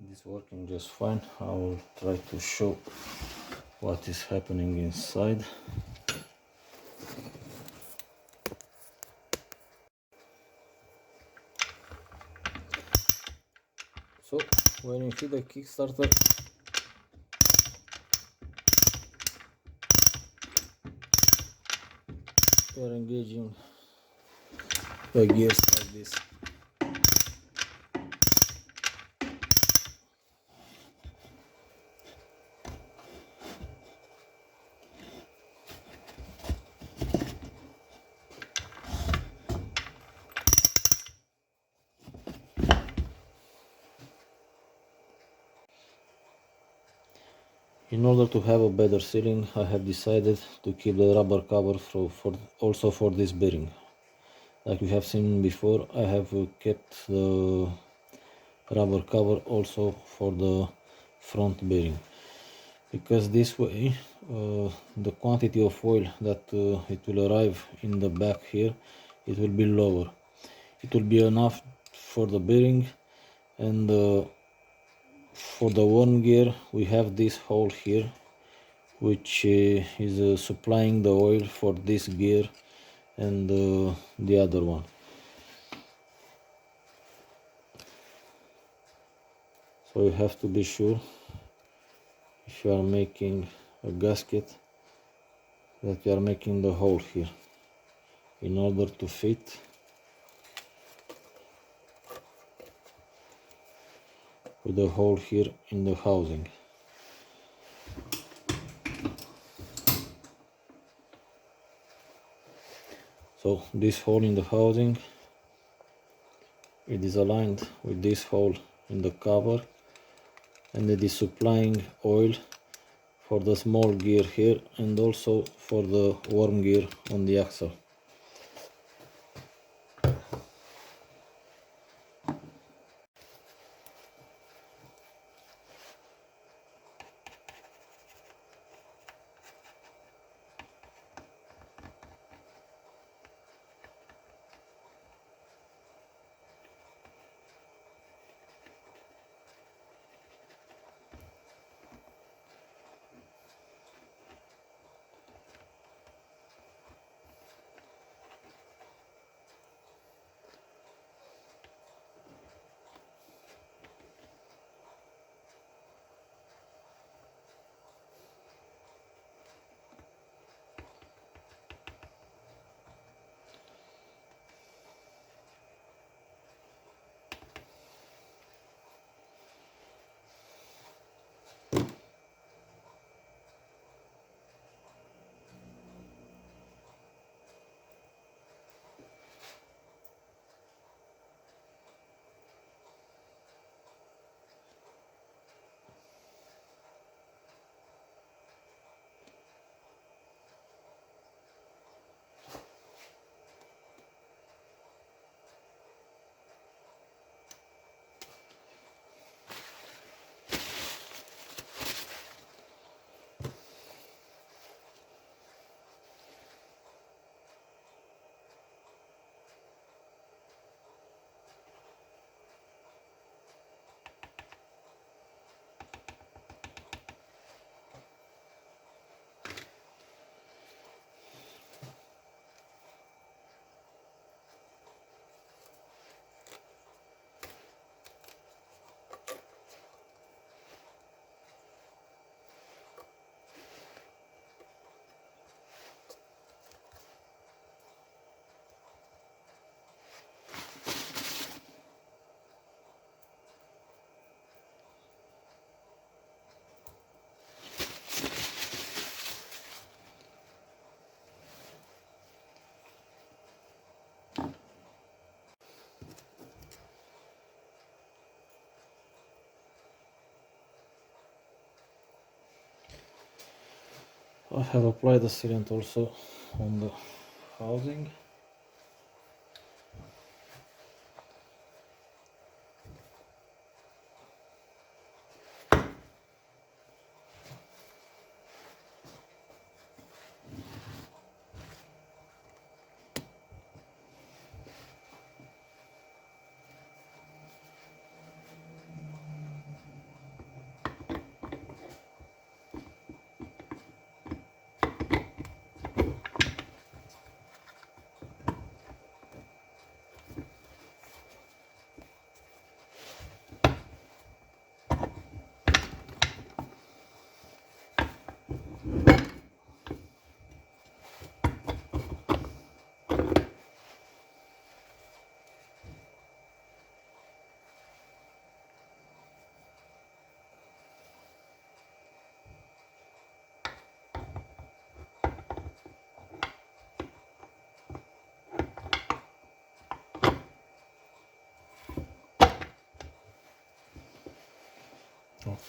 It's working just fine. I will try to show what is happening inside. So when you hit the Kickstarter, you are engaging the gears like this. In order to have a better sealing, I have decided to keep the rubber cover also for this bearing. Like you have seen before, I have kept the rubber cover also for the front bearing, because this way the quantity of oil that it will arrive in the back here, it will be lower. It will be enough for the bearing, and for the worm gear we have this hole here, which is supplying the oil for this gear and the other one. So you have to be sure, if you are making a gasket, that you are making the hole here in order to fit with the hole here in the housing. So this hole in the housing, it is aligned with this hole in the cover, and it is supplying oil for the small gear here and also for the worm gear on the axle. I have applied the sealant also on the housing.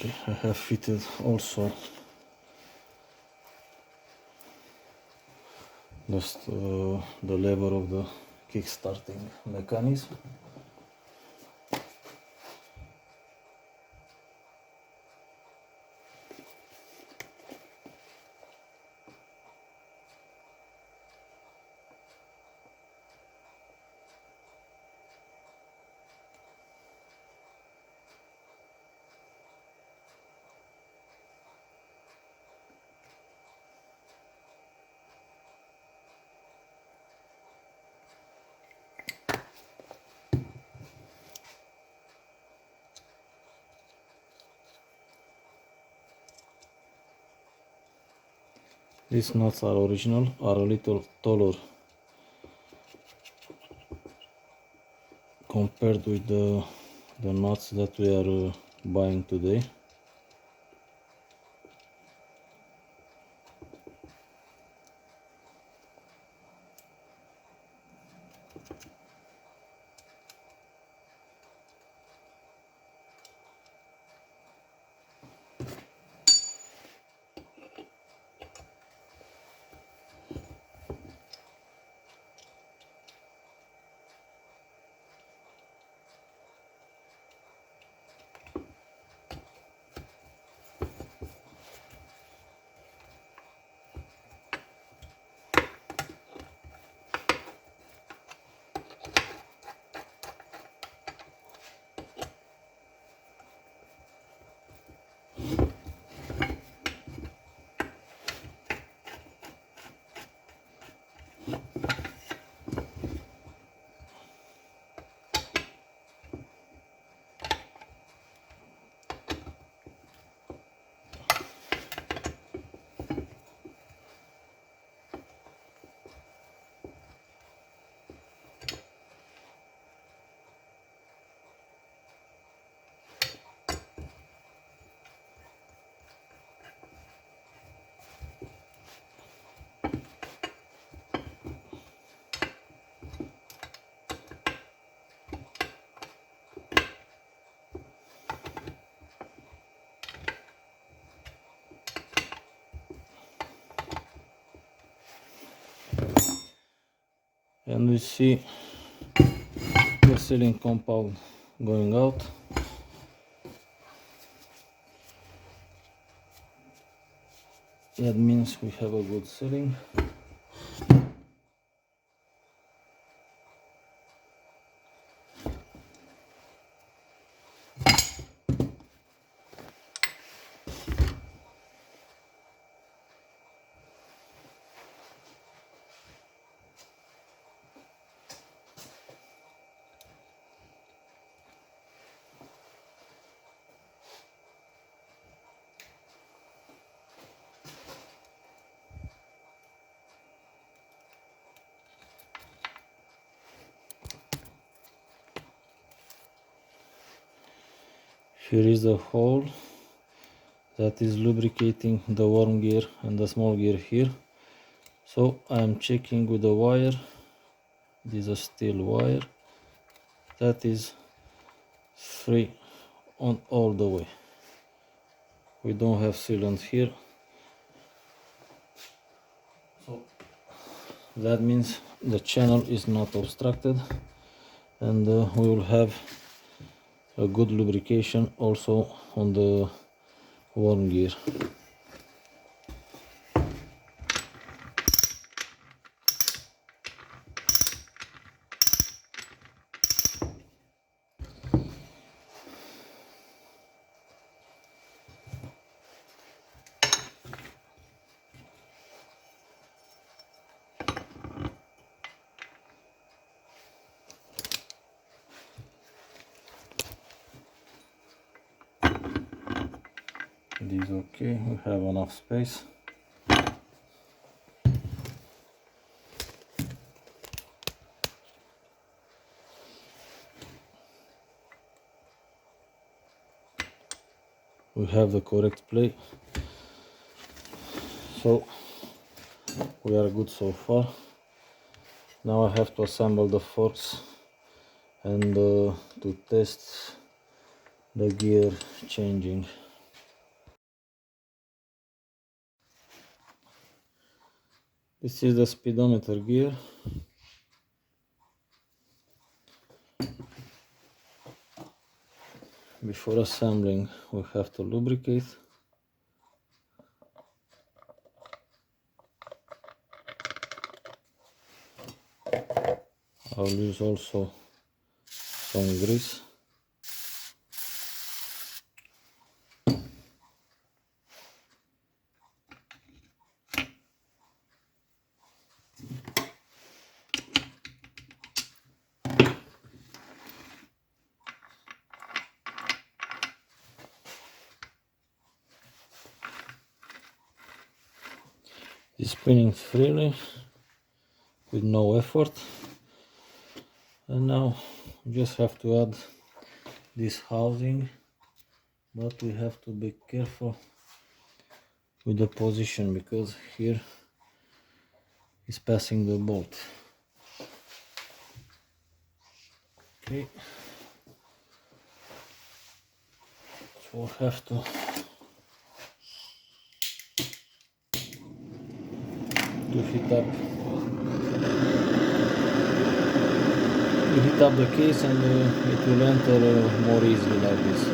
Okay, I have fitted also the lever of the kickstarting mechanism. These nuts are original, are a little taller compared with the nuts that we are buying today. And we see the sealing compound going out. That means we have a good sealing. Here is the hole that is lubricating the worm gear and the small gear here. So I am checking with the wire. This is a steel wire that is free on all the way. We don't have sealant here, That means the channel is not obstructed, and we will have a good lubrication also on the worm gear. It is okay, we have enough space. We have the correct play, so we are good so far. Now I have to assemble the forks and to test the gear changing. This is the speedometer gear. Before assembling, we have to lubricate. I'll use also some grease. It's spinning freely with no effort, and now we just have to add this housing, but we have to be careful with the position because here is passing the bolt. Okay, so we'll have to heat up the case, and it will enter more easily like this.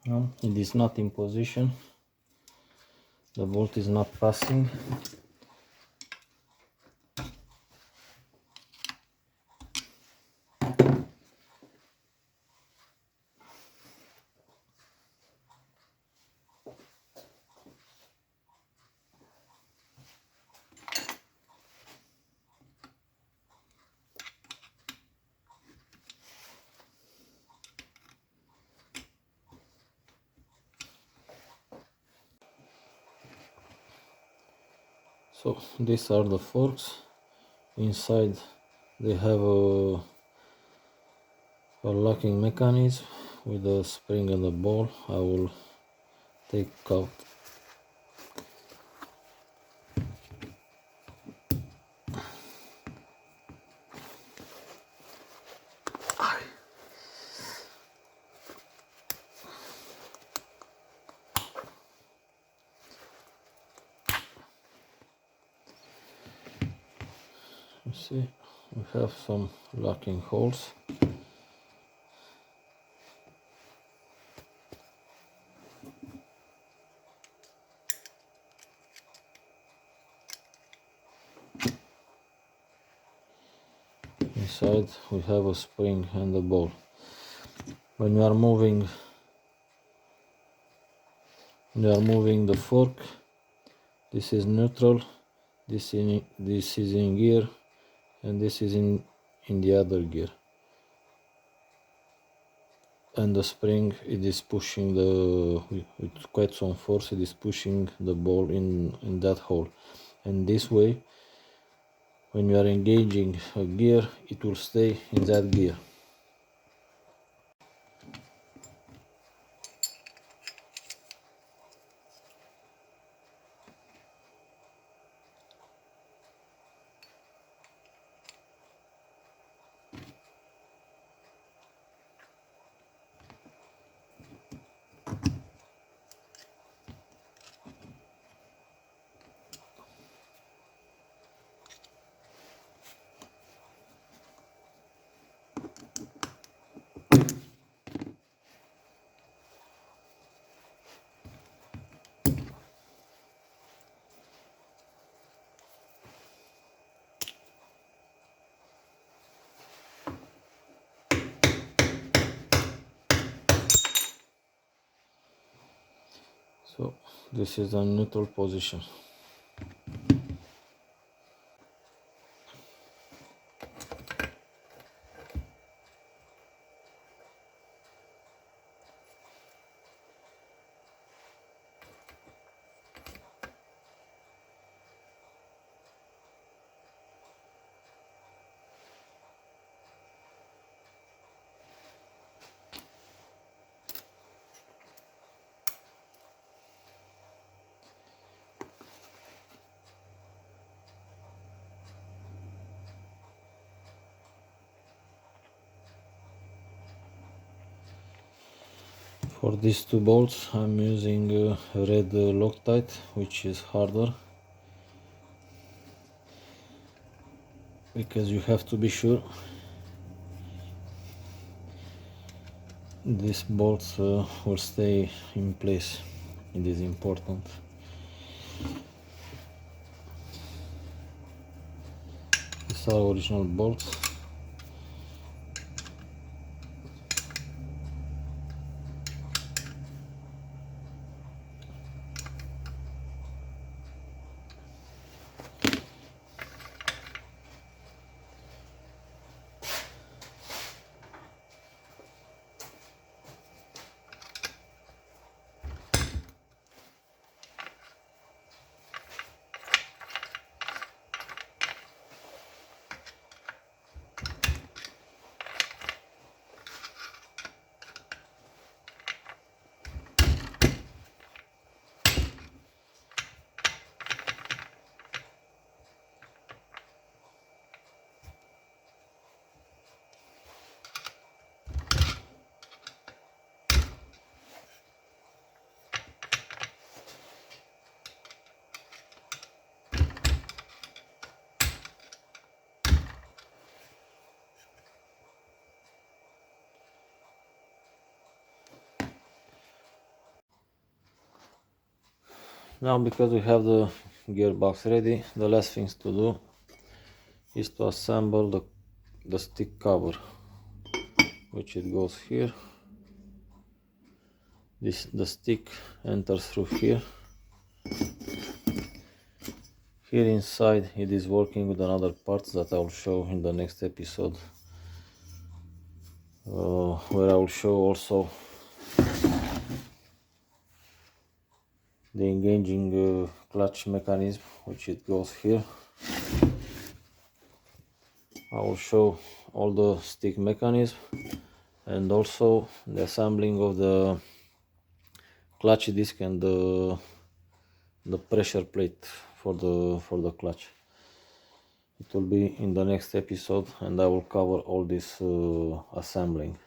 No, it is not in position, the bolt is not passing. So these are the forks. Inside they have a locking mechanism with the spring and the ball. I will take out you see we have some locking holes. Inside we have a spring and a ball. When you are moving the fork, this is neutral, this is in gear, and this is in the other gear. And the spring, it is pushing with quite some force, it is pushing the ball in that hole. And this way, when you are engaging a gear, it will stay in that gear. So this is the neutral position. For these two bolts I'm using red Loctite, which is harder, because you have to be sure these bolts will stay in place. It is important. These are original bolts. Now, because we have the gearbox ready, the last things to do is to assemble the stick cover, which it goes here. The stick enters through here. Here inside it is working with another parts that I will show in the next episode, where I will show also the engaging clutch mechanism, which it goes here. I will show all the stick mechanism, and also the assembling of the clutch disc and the pressure plate for the clutch. It will be in the next episode, and I will cover all this assembling.